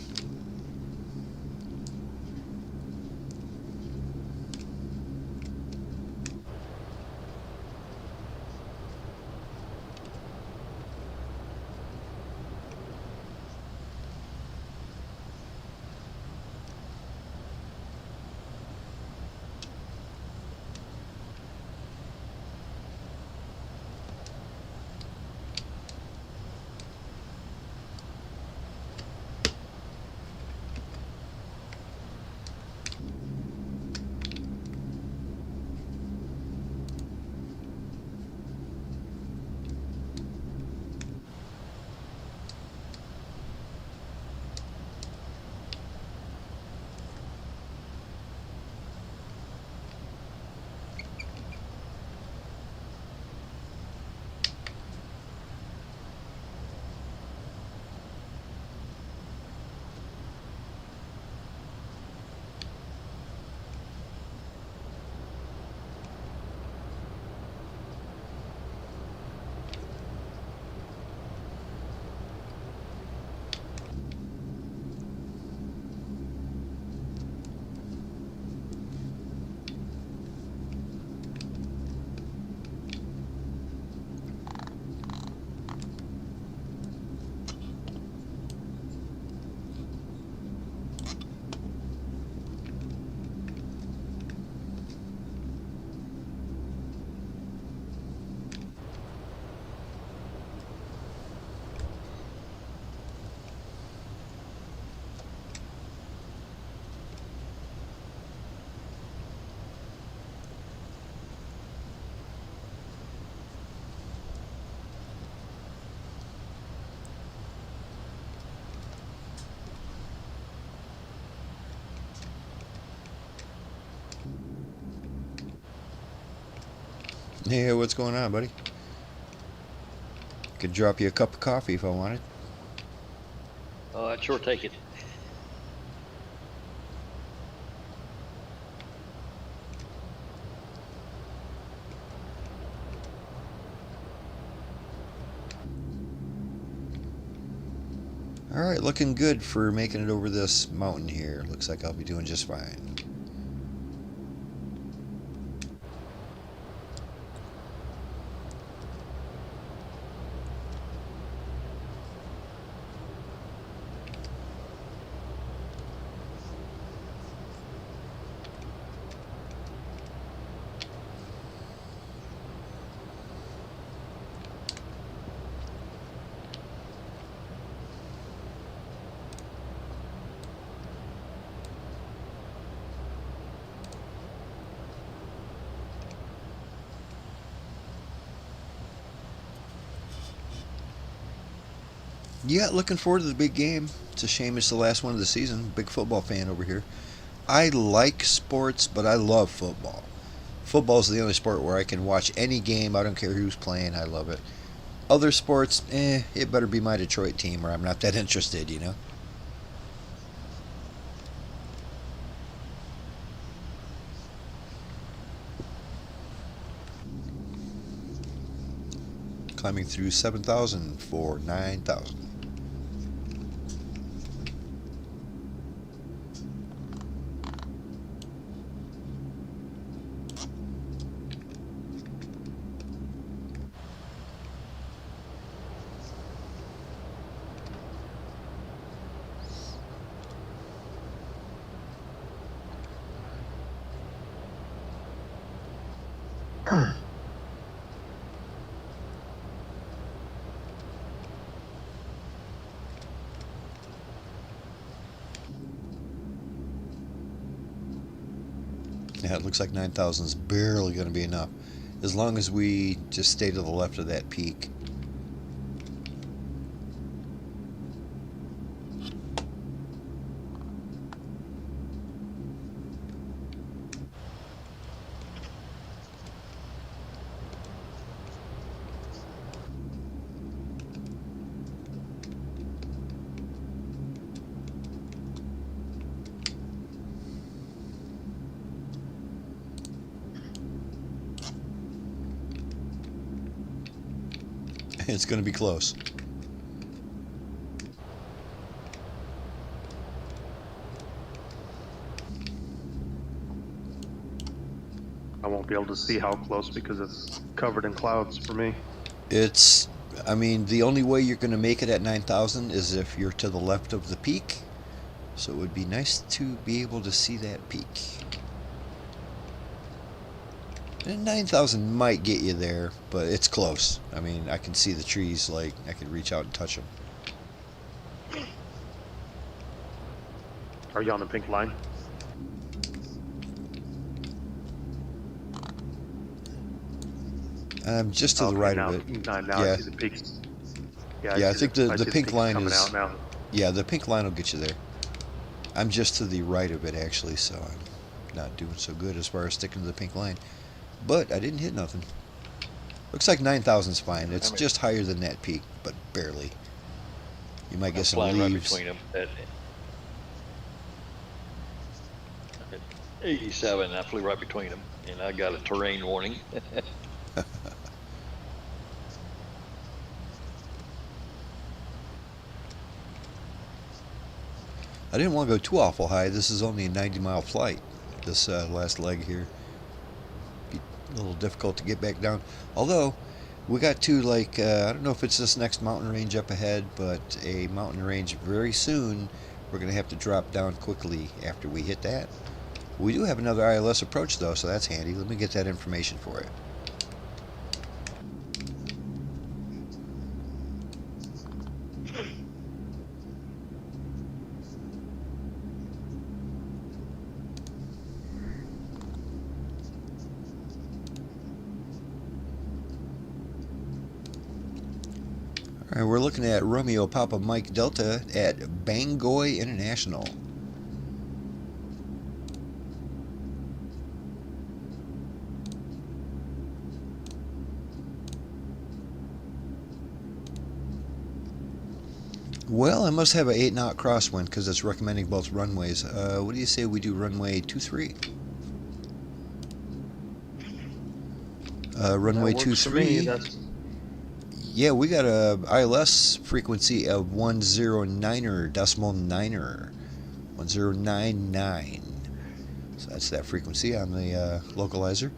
Yeah, what's going on, buddy? Could drop you a cup of coffee if I wanted. Oh, I'd sure take it. Alright, looking good for making it over this mountain here. Looks like I'll be doing just fine. Yeah, looking forward to the big game. It's a shame it's the last one of the season. Big football fan over here. I like sports, but I love football. Football's the only sport where I can watch any game. I don't care who's playing. I love it. Other sports, it better be my Detroit team or I'm not that interested, you know? Climbing through 7,000 for 9,000. Yeah, it looks like 9,000 is barely going to be enough. As long as we just stay to the left of that peak. It's going to be close. I won't be able to see how close because it's covered in clouds for me. It's, I mean, the only way you're going to make it at 9,000 is if you're to the left of the peak. So it would be nice to be able to see that peak. And 9,000 might get you there, but it's close. I mean, I can see the trees, like, I could reach out and touch them. Are you on the pink line? Just to the right now, of it. Now Yeah. I see the peaks. Yeah, I think the see pink peaks line coming is... out now. Yeah, the pink line will get you there. I'm just to the right of it, actually, so I'm not doing so good as far as sticking to the pink line. But I didn't hit nothing. Looks like 9,000's fine. It's just higher than that peak, but barely. You might get some Flying right leaves. between them. At 87, I flew right between them, and I got a terrain warning. I didn't want to go too awful high. This is only a 90-mile flight. This last leg here. Be a little difficult to get back down. Although, we got to, like, I don't know if it's this next mountain range up ahead, but a mountain range very soon. We're going to have to drop down quickly after we hit that. We do have another ILS approach, though, so that's handy. Let me get that information for you. All right, we're looking at Romeo Papa Mike Delta at Bangoy International. Well, I must have an 8-knot crosswind because it's recommending both runways. What do you say we do runway 23? Runway That works for me. 23. Yeah, we got a ILS frequency of 109er decimal 9er. 1099. So that's that frequency on the localizer.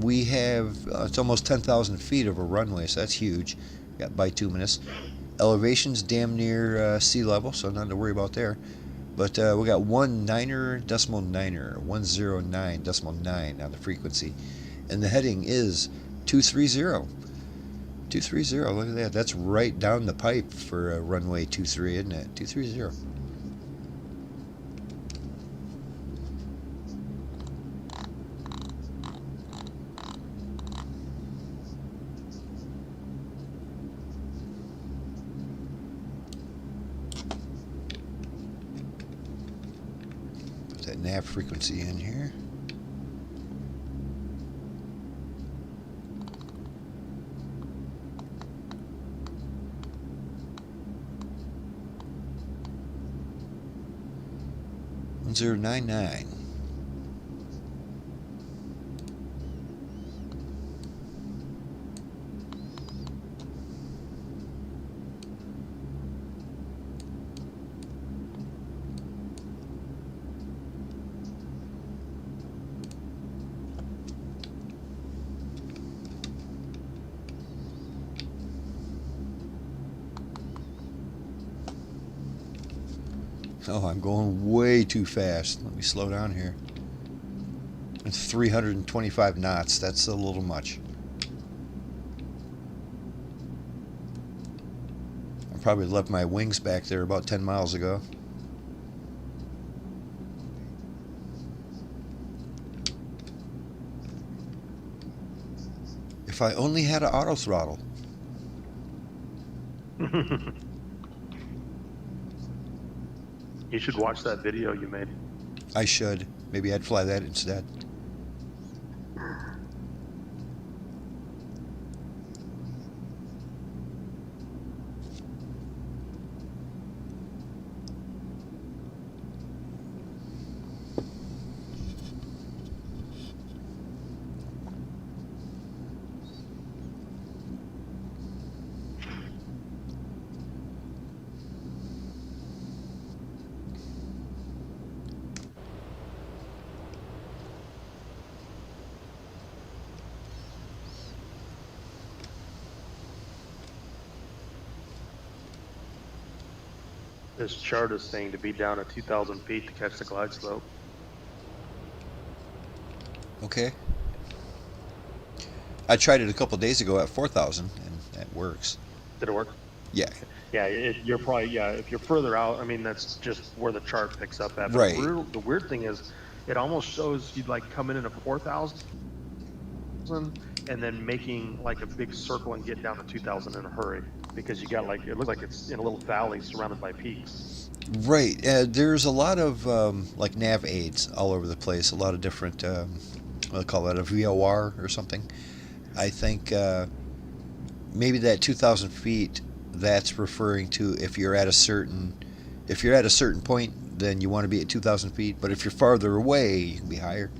We have, it's almost 10,000 feet of a runway, so that's huge. Got bituminous. Elevation's damn near sea level, so nothing to worry about there. But we got 19er decimal 9er, 109 decimal 9 on the frequency. And the heading is 230. 230, look at that. That's right down the pipe for runway 23, isn't it? 230. Put that nav frequency in here. One 099. Oh, I'm going way too fast. Let me slow down here. It's 325 knots. That's a little much. I probably left my wings back there about 10 miles ago. If I only had an auto throttle. You should watch that video you made. I should. Maybe I'd fly that instead. This chart is saying to be down at 2,000 feet to catch the glide slope. Okay. I tried it a couple days ago at 4,000, and that works. Did it work? Yeah. Yeah, you're probably, if you're further out, I mean, that's just where the chart picks up at. But Right. The weird thing is, it almost shows you'd like coming in at 4,000 and then making like a big circle and get down to 2,000 in a hurry, because you got like, it looks like it's in a little valley surrounded by peaks. Right. There's a lot of like nav aids all over the place. A lot of different, what do they call that, a VOR or something. I think maybe that 2,000 feet, that's referring to if you're at a certain point, then you want to be at 2,000 feet. But if you're farther away, you can be higher.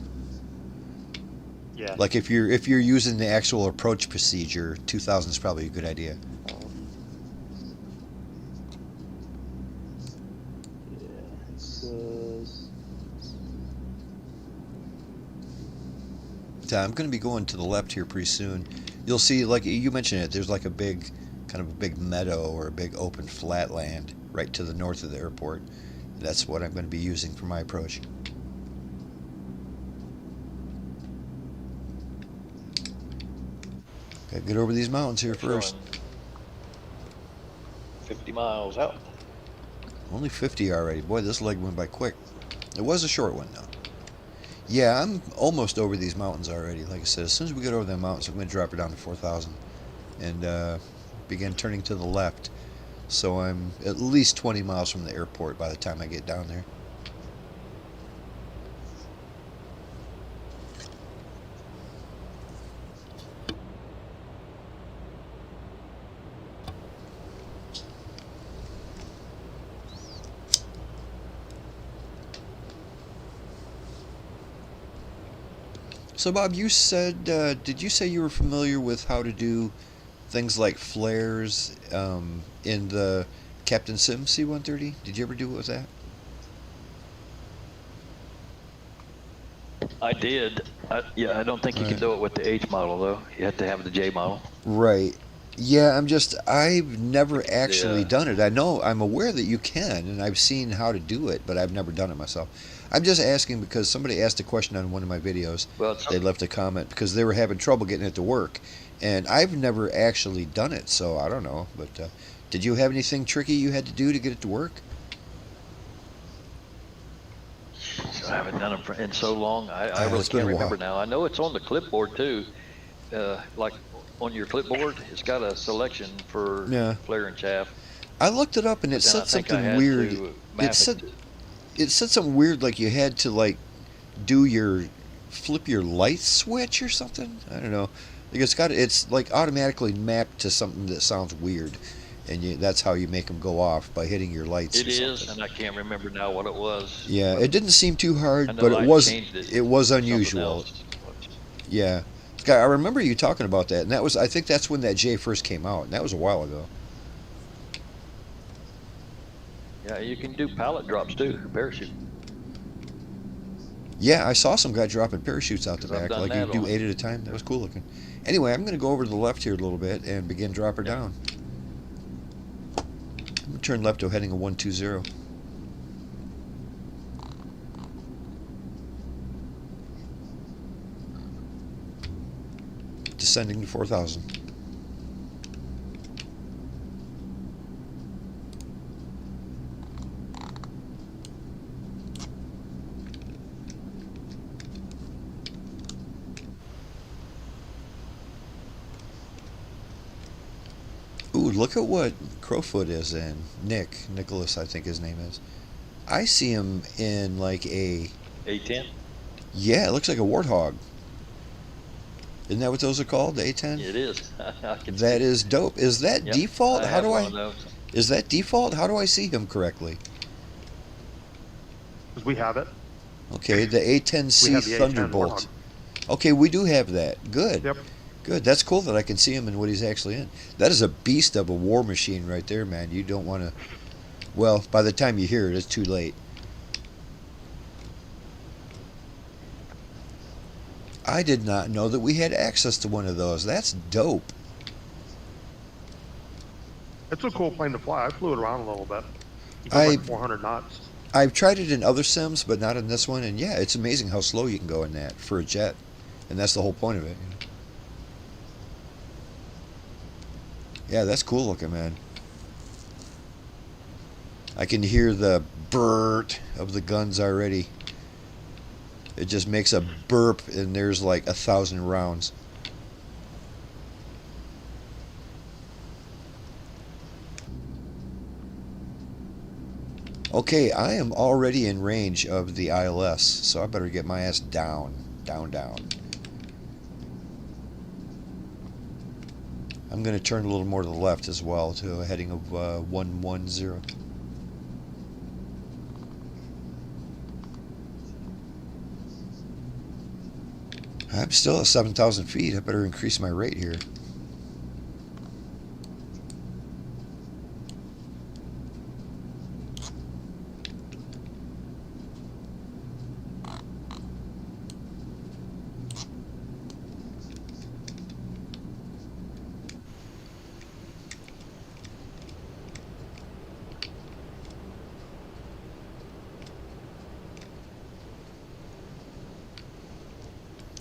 Yeah. Like if you're using the actual approach procedure, 2,000 is probably a good idea. I'm going to be going to the left here pretty soon. You'll see, like you mentioned it, there's like a big, kind of a big meadow or a big open flat land right to the north of the airport. That's what I'm going to be using for my approach. Gotta get over these mountains here first. 50 miles out. Only 50 already. Boy, this leg went by quick. It was a short one, though. Yeah, I'm almost over these mountains already. Like I said, as soon as we get over the mountains, I'm going to drop it down to 4,000 and begin turning to the left. So I'm at least 20 miles from the airport by the time I get down there. So Bob, you said, did you say you were familiar with how to do things like flares in the Captain Sim C-130? Did you ever do it with that? I did. Yeah, I don't think you can Right. do it with the H model though. You have to have the J model. Right. Yeah, I've never actually The done it. I'm aware that you can, and I've seen how to do it, but I've never done it myself. I'm just asking because somebody asked a question on one of my videos. well, it's, They left a comment because they were having trouble getting it to work, and I've never actually done it, so I don't know. But did you have anything tricky you had to do to get it to work? I haven't done them in so long. I really It's been can't a while. remember now. I know it's on the clipboard too. Like on your clipboard, it's got a selection for Yeah. flare and chaff. I looked it up and it But then I said think I something had weird. to It map it. said it said something weird like you had to like do your flip your light switch or something. I don't know. Like it's like automatically mapped to something that sounds weird, and that's how you make them go off by hitting your lights It or is, something. and I can't remember now what it was. Yeah, But it didn't seem too I hard, know but I changed it it was to something unusual. else. Yeah. Scott, I remember you talking about that, and I think that's when that J first came out, and that was a while ago. Yeah, you can do pallet drops too, parachute. Yeah, I saw some guy dropping parachutes out the Because I've back, done like you that do on. 8 at a time. That was cool looking. Anyway, I'm going to go over to the left here a little bit and begin drop her Yeah. down. I'm going to turn left to heading a 120. Descending to 4,000. Ooh, look at what Crowfoot is in. Nicholas, I think his name is. I see him in like A10? yeah, it looks like a warthog. Isn't that what those are called? The A10? It is. I can see That it. is dope. Is that Yep, default? I have one of those. Is that default? How do I see him correctly? Because we have it. Okay, the We A10C have the A10 Thunderbolt. Warthog. Okay, we do have that. Good. Yep. Good. That's cool that I can see him and what he's actually in. That is a beast of a war machine right there, man. You don't want to. Well, by the time you hear it, it's too late. I did not know that we had access to one of those. That's dope. It's a cool plane to fly. I flew it around a little bit. It goes I like 400 knots. I've tried it in other sims, but not in this one. And yeah, it's amazing how slow you can go in that for a jet, and that's the whole point of it. You know? Yeah, that's cool looking, man. I can hear the burp of the guns already. It just makes a burp, and there's like 1,000 rounds. Okay, I am already in range of the ILS, so I better get my ass down, down, down. I'm going to turn a little more to the left as well to a heading of 110. I'm still at 7,000 feet. I better increase my rate here.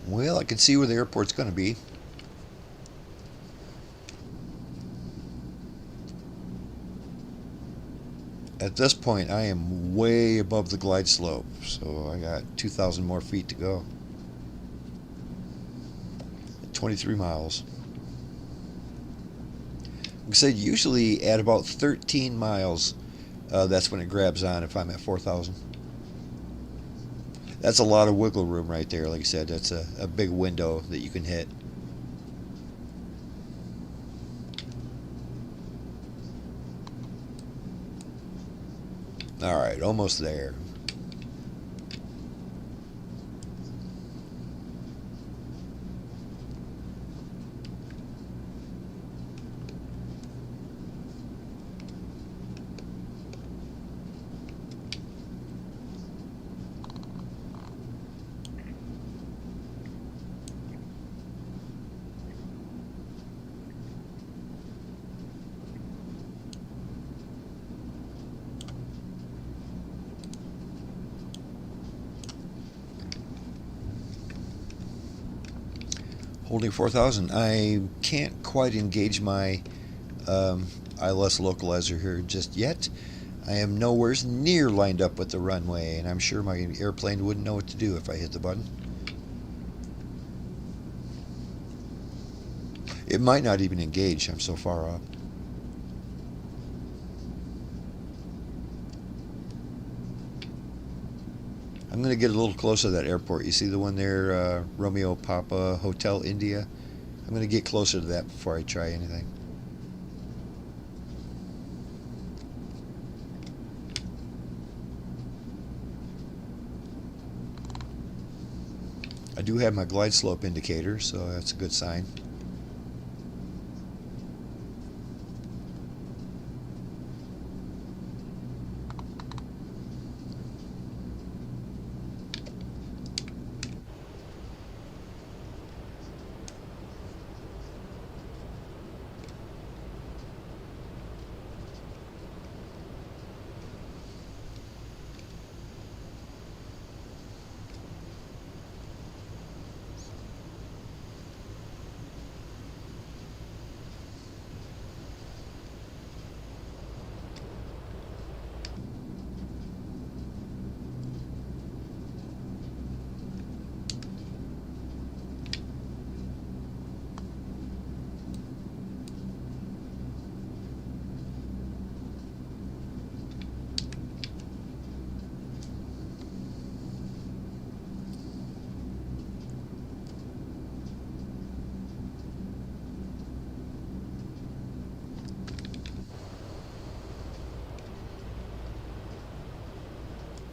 Well, I can see where the airport's going to be. At this point, I am way above the glide slope, so I got 2,000 more feet to go. 23 miles. Like I said, usually at about 13 miles, that's when it grabs on if I'm at 4,000. That's a lot of wiggle room right there. Like I said, that's a big window that you can hit. All right, almost there. Holding 4,000. I can't quite engage my ILS localizer here just yet. I am nowhere near lined up with the runway, and I'm sure my airplane wouldn't know what to do if I hit the button. It might not even engage. I'm so far up. I'm going to get a little closer to that airport. You see the one there, Romeo Papa Hotel India? I'm going to get closer to that before I try anything. I do have my glide slope indicator, so that's a good sign.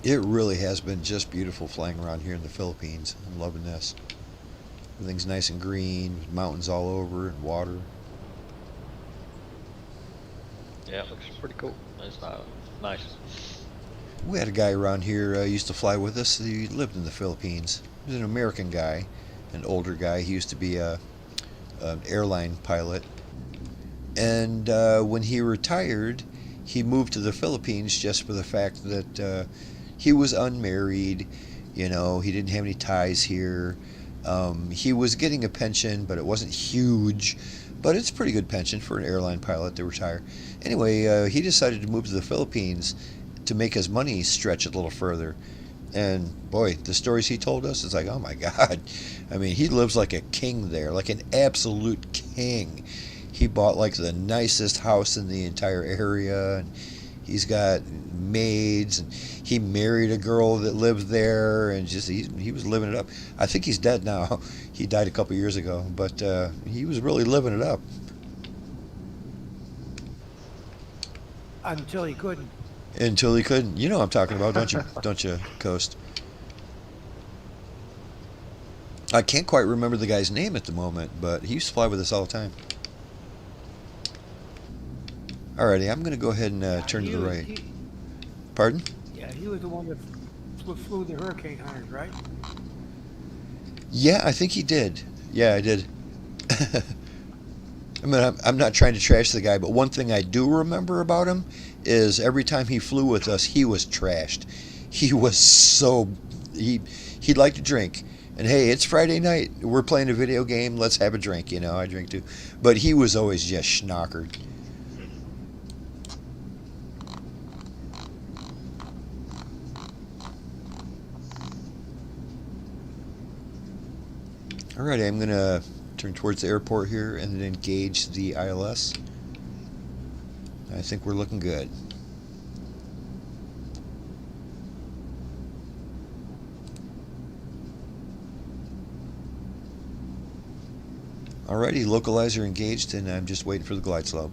It really has been just beautiful flying around here in the Philippines. I'm loving this. Everything's nice and green, mountains all over, and water. Yeah, it looks pretty cool. It's nice. We had a guy around here used to fly with us. He lived in the Philippines. He was an American guy, an older guy. He used to be an airline pilot. And when he retired, he moved to the Philippines just for the fact that he was unmarried. You know, he didn't have any ties here. He was getting a pension, but it wasn't huge. But it's a pretty good pension for an airline pilot to retire. Anyway, he decided to move to the Philippines to make his money stretch a little further. And boy, the stories he told us, it's like, oh my God. I mean, he lives like a king there, like an absolute king. He bought like the nicest house in the entire area, and he's got maids, and he married a girl that lived there, and just he was living it up. I think he's dead now. He died a couple years ago, but he was really living it up. Until he couldn't. Until he couldn't. You know what I'm talking about, don't you? Don't you, Coast? I can't quite remember the guy's name at the moment, but he used to fly with us all the time. Alrighty, I'm going to go ahead and turn to the right. Pardon? Yeah, he was the one that flew the Hurricane Hunters, right? Yeah, I think he did. Yeah, I did. I mean, I'm not trying to trash the guy, but one thing I do remember about him is every time he flew with us, he was trashed. He was so... He liked to drink. And hey, it's Friday night. We're playing a video game. Let's have a drink. You know, I drink too. But he was always just schnockered. Alright, I'm going to turn towards the airport here and then engage the ILS. I think we're looking good. Alrighty, localizer engaged, and I'm just waiting for the glide slope.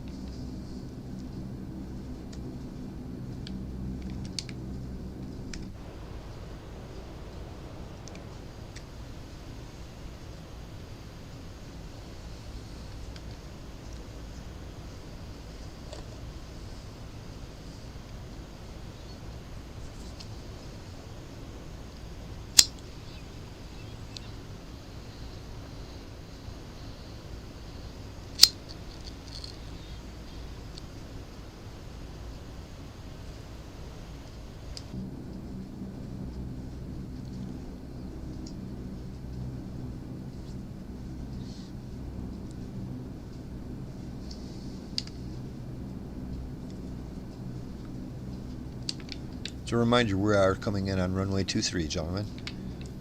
To remind you, we are coming in on runway 23, gentlemen.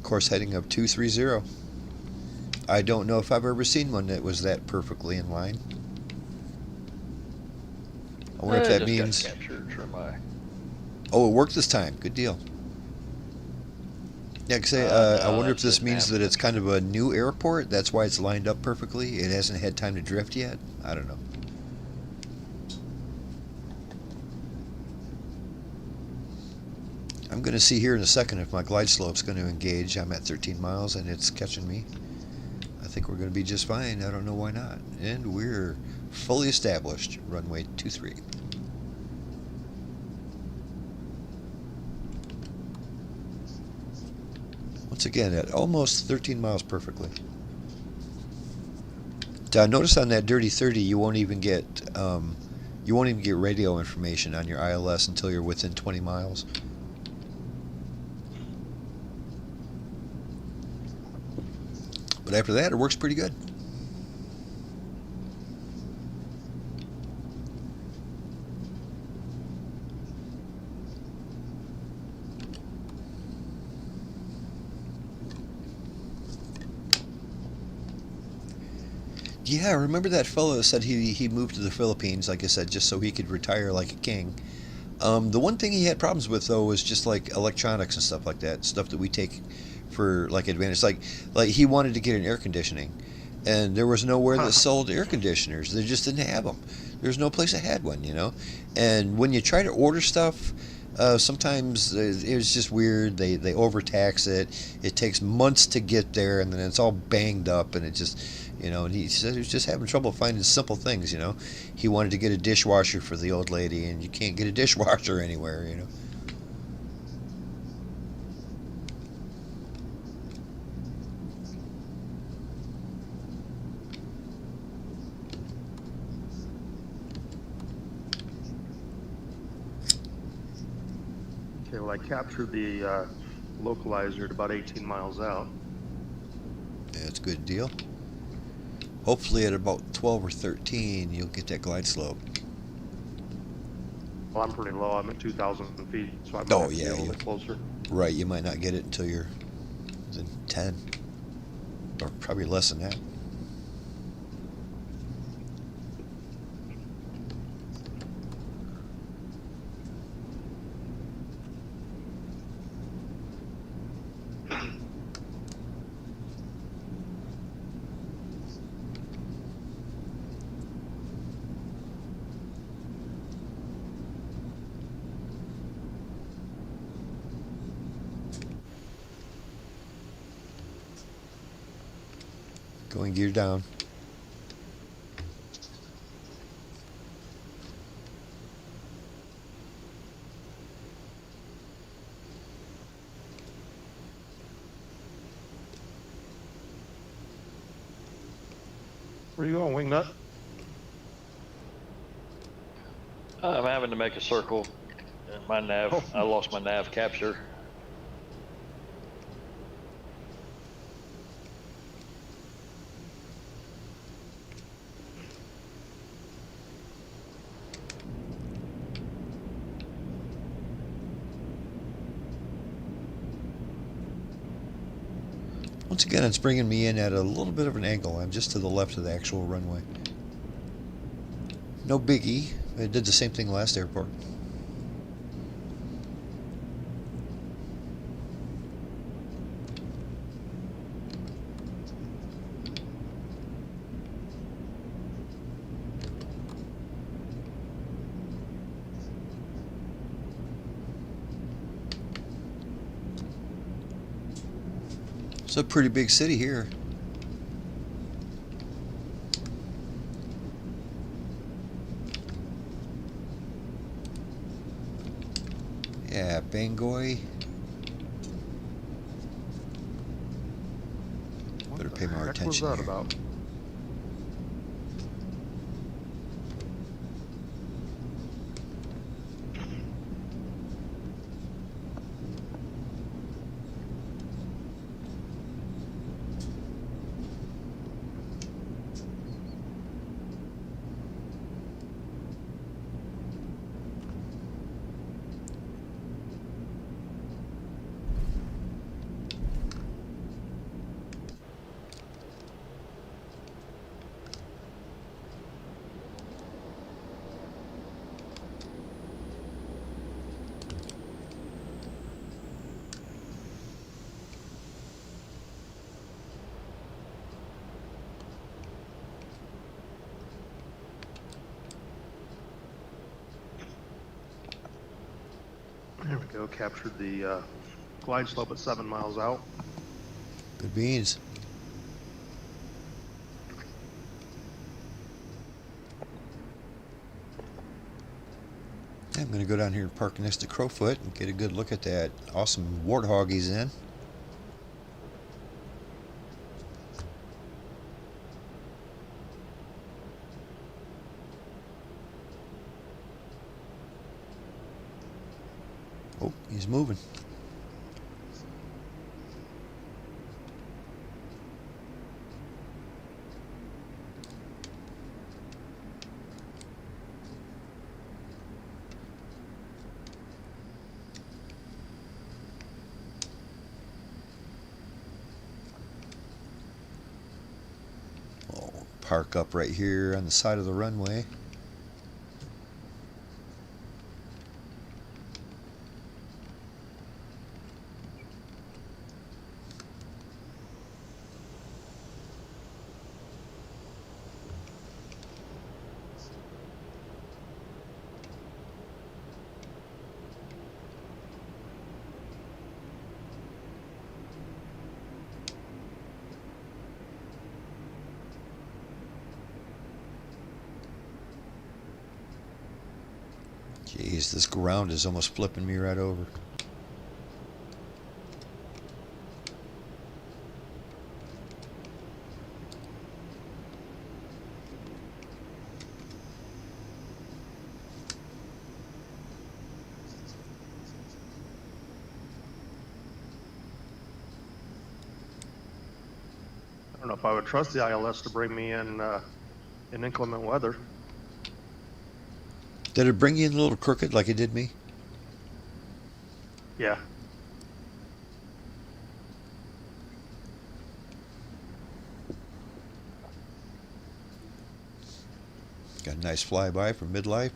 Course heading of 230. I don't know if I've ever seen one that was that perfectly in line. I wonder if that just means... got captured from my... Oh, it worked this time. Good deal. Yeah, I No, wonder if that's this just means that it's napkin. kind of a new airport. That's why it's lined up perfectly. It hasn't had time to drift yet. I don't know. I'm going to see here in a second if my glide slope's going to engage. I'm at 13 miles and it's catching me. I think we're going to be just fine. I don't know why not. And we're fully established. Runway 23. Once again, at almost 13 miles perfectly. Notice on that Dirty 30, you won't even get radio information on your ILS until you're within 20 miles. But after that, it works pretty good. Yeah, remember that fellow that said he moved to the Philippines, like I said, just so he could retire like a king. The one thing he had problems with though was just like electronics and stuff like that, stuff that we take for like advantage. Like he wanted to get an air conditioning, and there was nowhere that sold air conditioners. They just didn't have them. There's no place that had one, you know. And when you try to order stuff, sometimes it was just weird. They overtax it. It takes months to get there, and then it's all banged up, and it just, you know. And he said he was just having trouble finding simple things, you know. He wanted to get a dishwasher for the old lady, and you can't get a dishwasher anywhere, you know. Okay, well, I captured the localizer at about 18 miles out. Yeah, it's a good deal. Hopefully at about 12 or 13, you'll get that glide slope. Well, I'm pretty low. I'm at 2,000 feet, so I might have to be a little bit closer. Right, you might not get it until you're within 10, or probably less than that. Going gear down. Where you going, Wingnut? I'm having to make a circle. My nav, I lost my nav capture. Once again, it's bringing me in at a little bit of an angle. I'm just to the left of the actual runway. No biggie. I did the same thing last airport. It's a pretty big city here. Yeah, Bangoy. Better pay more attention What was that here. about? There we go. Captured the glide slope at 7 miles out. Good beans. I'm going to go down here and park next to Crowfoot and get a good look at that awesome warthog he's in. Oh, he's moving. Park up right here on the side of the runway. Jeez, this ground is almost flipping me right over. I don't know if I would trust the ILS to bring me in inclement weather. Did it bring you in a little crooked like it did me? Yeah. Got a nice flyby from midlife.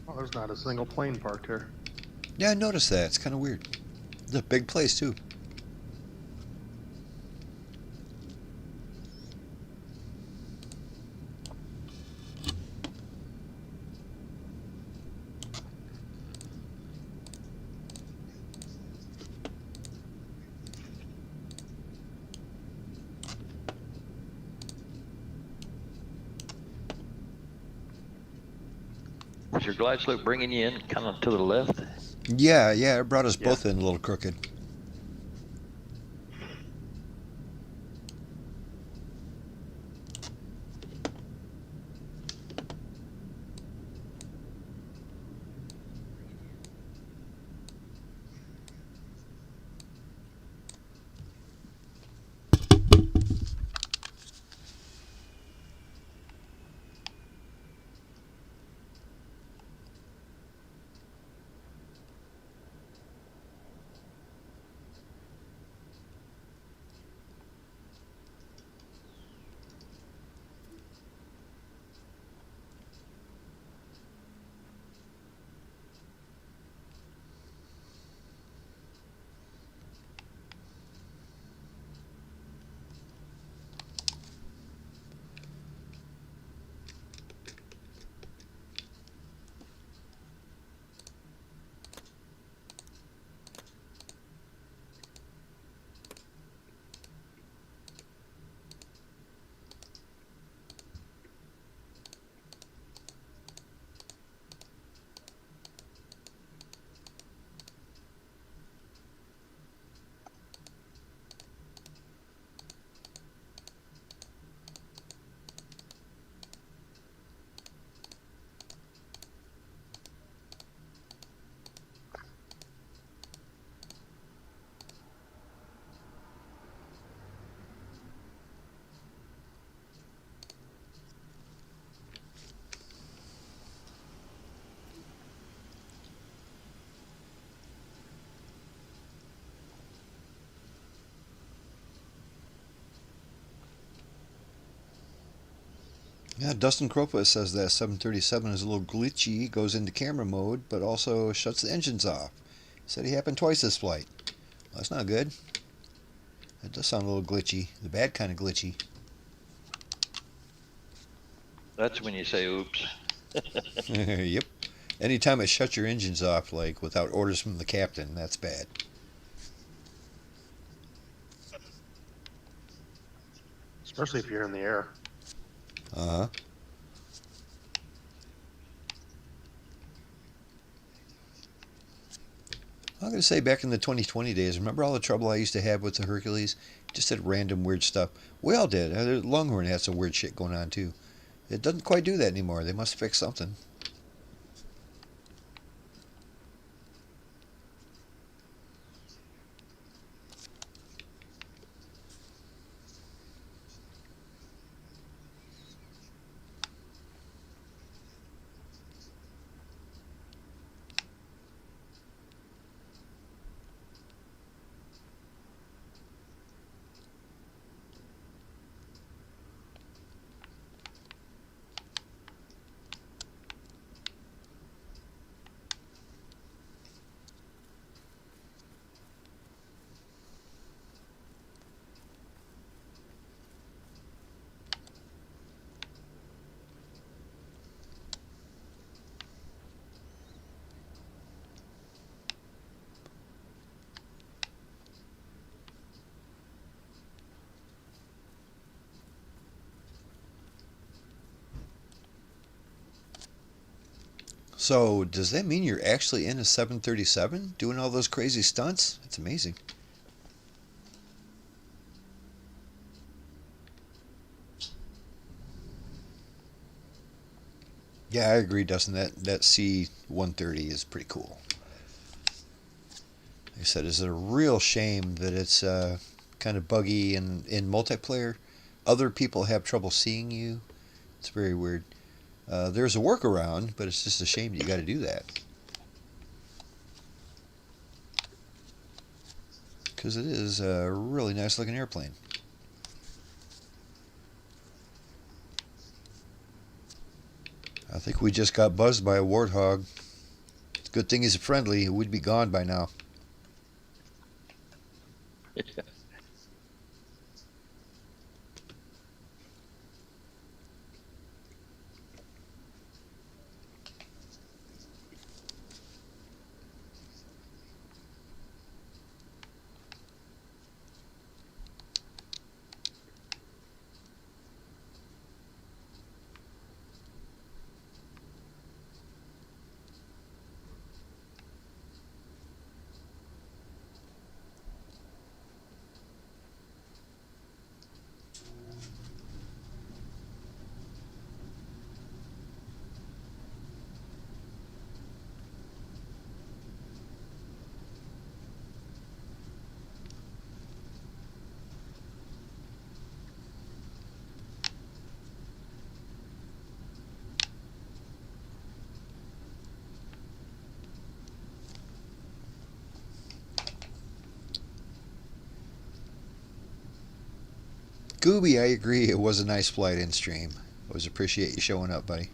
Oh, there's not a single plane parked here. Yeah, I noticed that. It's kind of weird. It's a big place, too. Was your glide slope bringing you in kind of to the left? Yeah, it brought us Yeah. both in a little crooked. Yeah, Dustin Kropa says that 737 is a little glitchy, goes into camera mode, but also shuts the engines off. Said he happened twice this flight. Well, that's not good. That does sound a little glitchy. The bad kind of glitchy. That's when you say oops. Yep. Anytime it shuts your engines off, like without orders from the captain, that's bad. Especially if you're in the air. Uh-huh. I'm going to say back in the 2020 days, remember all the trouble I used to have with the Hercules? Just did random weird stuff. We all did. Longhorn had some weird shit going on too. It doesn't quite do that anymore. They must fix something. So, does that mean you're actually in a 737 doing all those crazy stunts? That's amazing. Yeah, I agree, Dustin. That C-130 is pretty cool. Like I said, it's a real shame that it's kind of buggy and in multiplayer. Other people have trouble seeing you. It's very weird. There's a workaround, but it's just a shame that you got to do that. Because it is a really nice looking airplane. I think we just got buzzed by a warthog. It's a good thing he's friendly. We'd be gone by now. Gooby, I agree. It was a nice flight in stream. Always appreciate you showing up, buddy.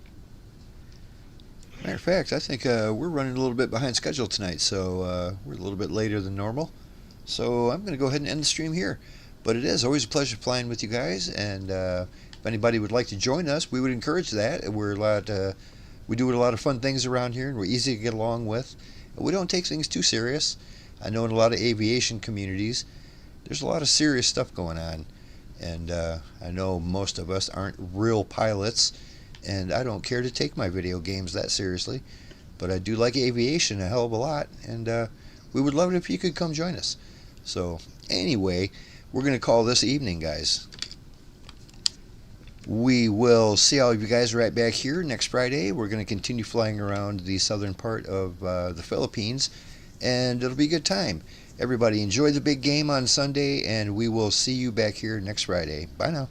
Matter of fact, I think we're running a little bit behind schedule tonight, so we're a little bit later than normal. So I'm going to go ahead and end the stream here. But it is always a pleasure flying with you guys, and if anybody would like to join us, we would encourage that. We do a lot of fun things around here, and we're easy to get along with. And we don't take things too serious. I know in a lot of aviation communities, there's a lot of serious stuff going on. And I know most of us aren't real pilots, and I don't care to take my video games that seriously, but I do like aviation a hell of a lot, and we would love it if you could come join us. So anyway, we're going to call this evening, guys. We will see all of you guys right back here next Friday. We're going to continue flying around the southern part of the Philippines, and it'll be a good time. Everybody enjoy the big game on Sunday, and we will see you back here next Friday. Bye now.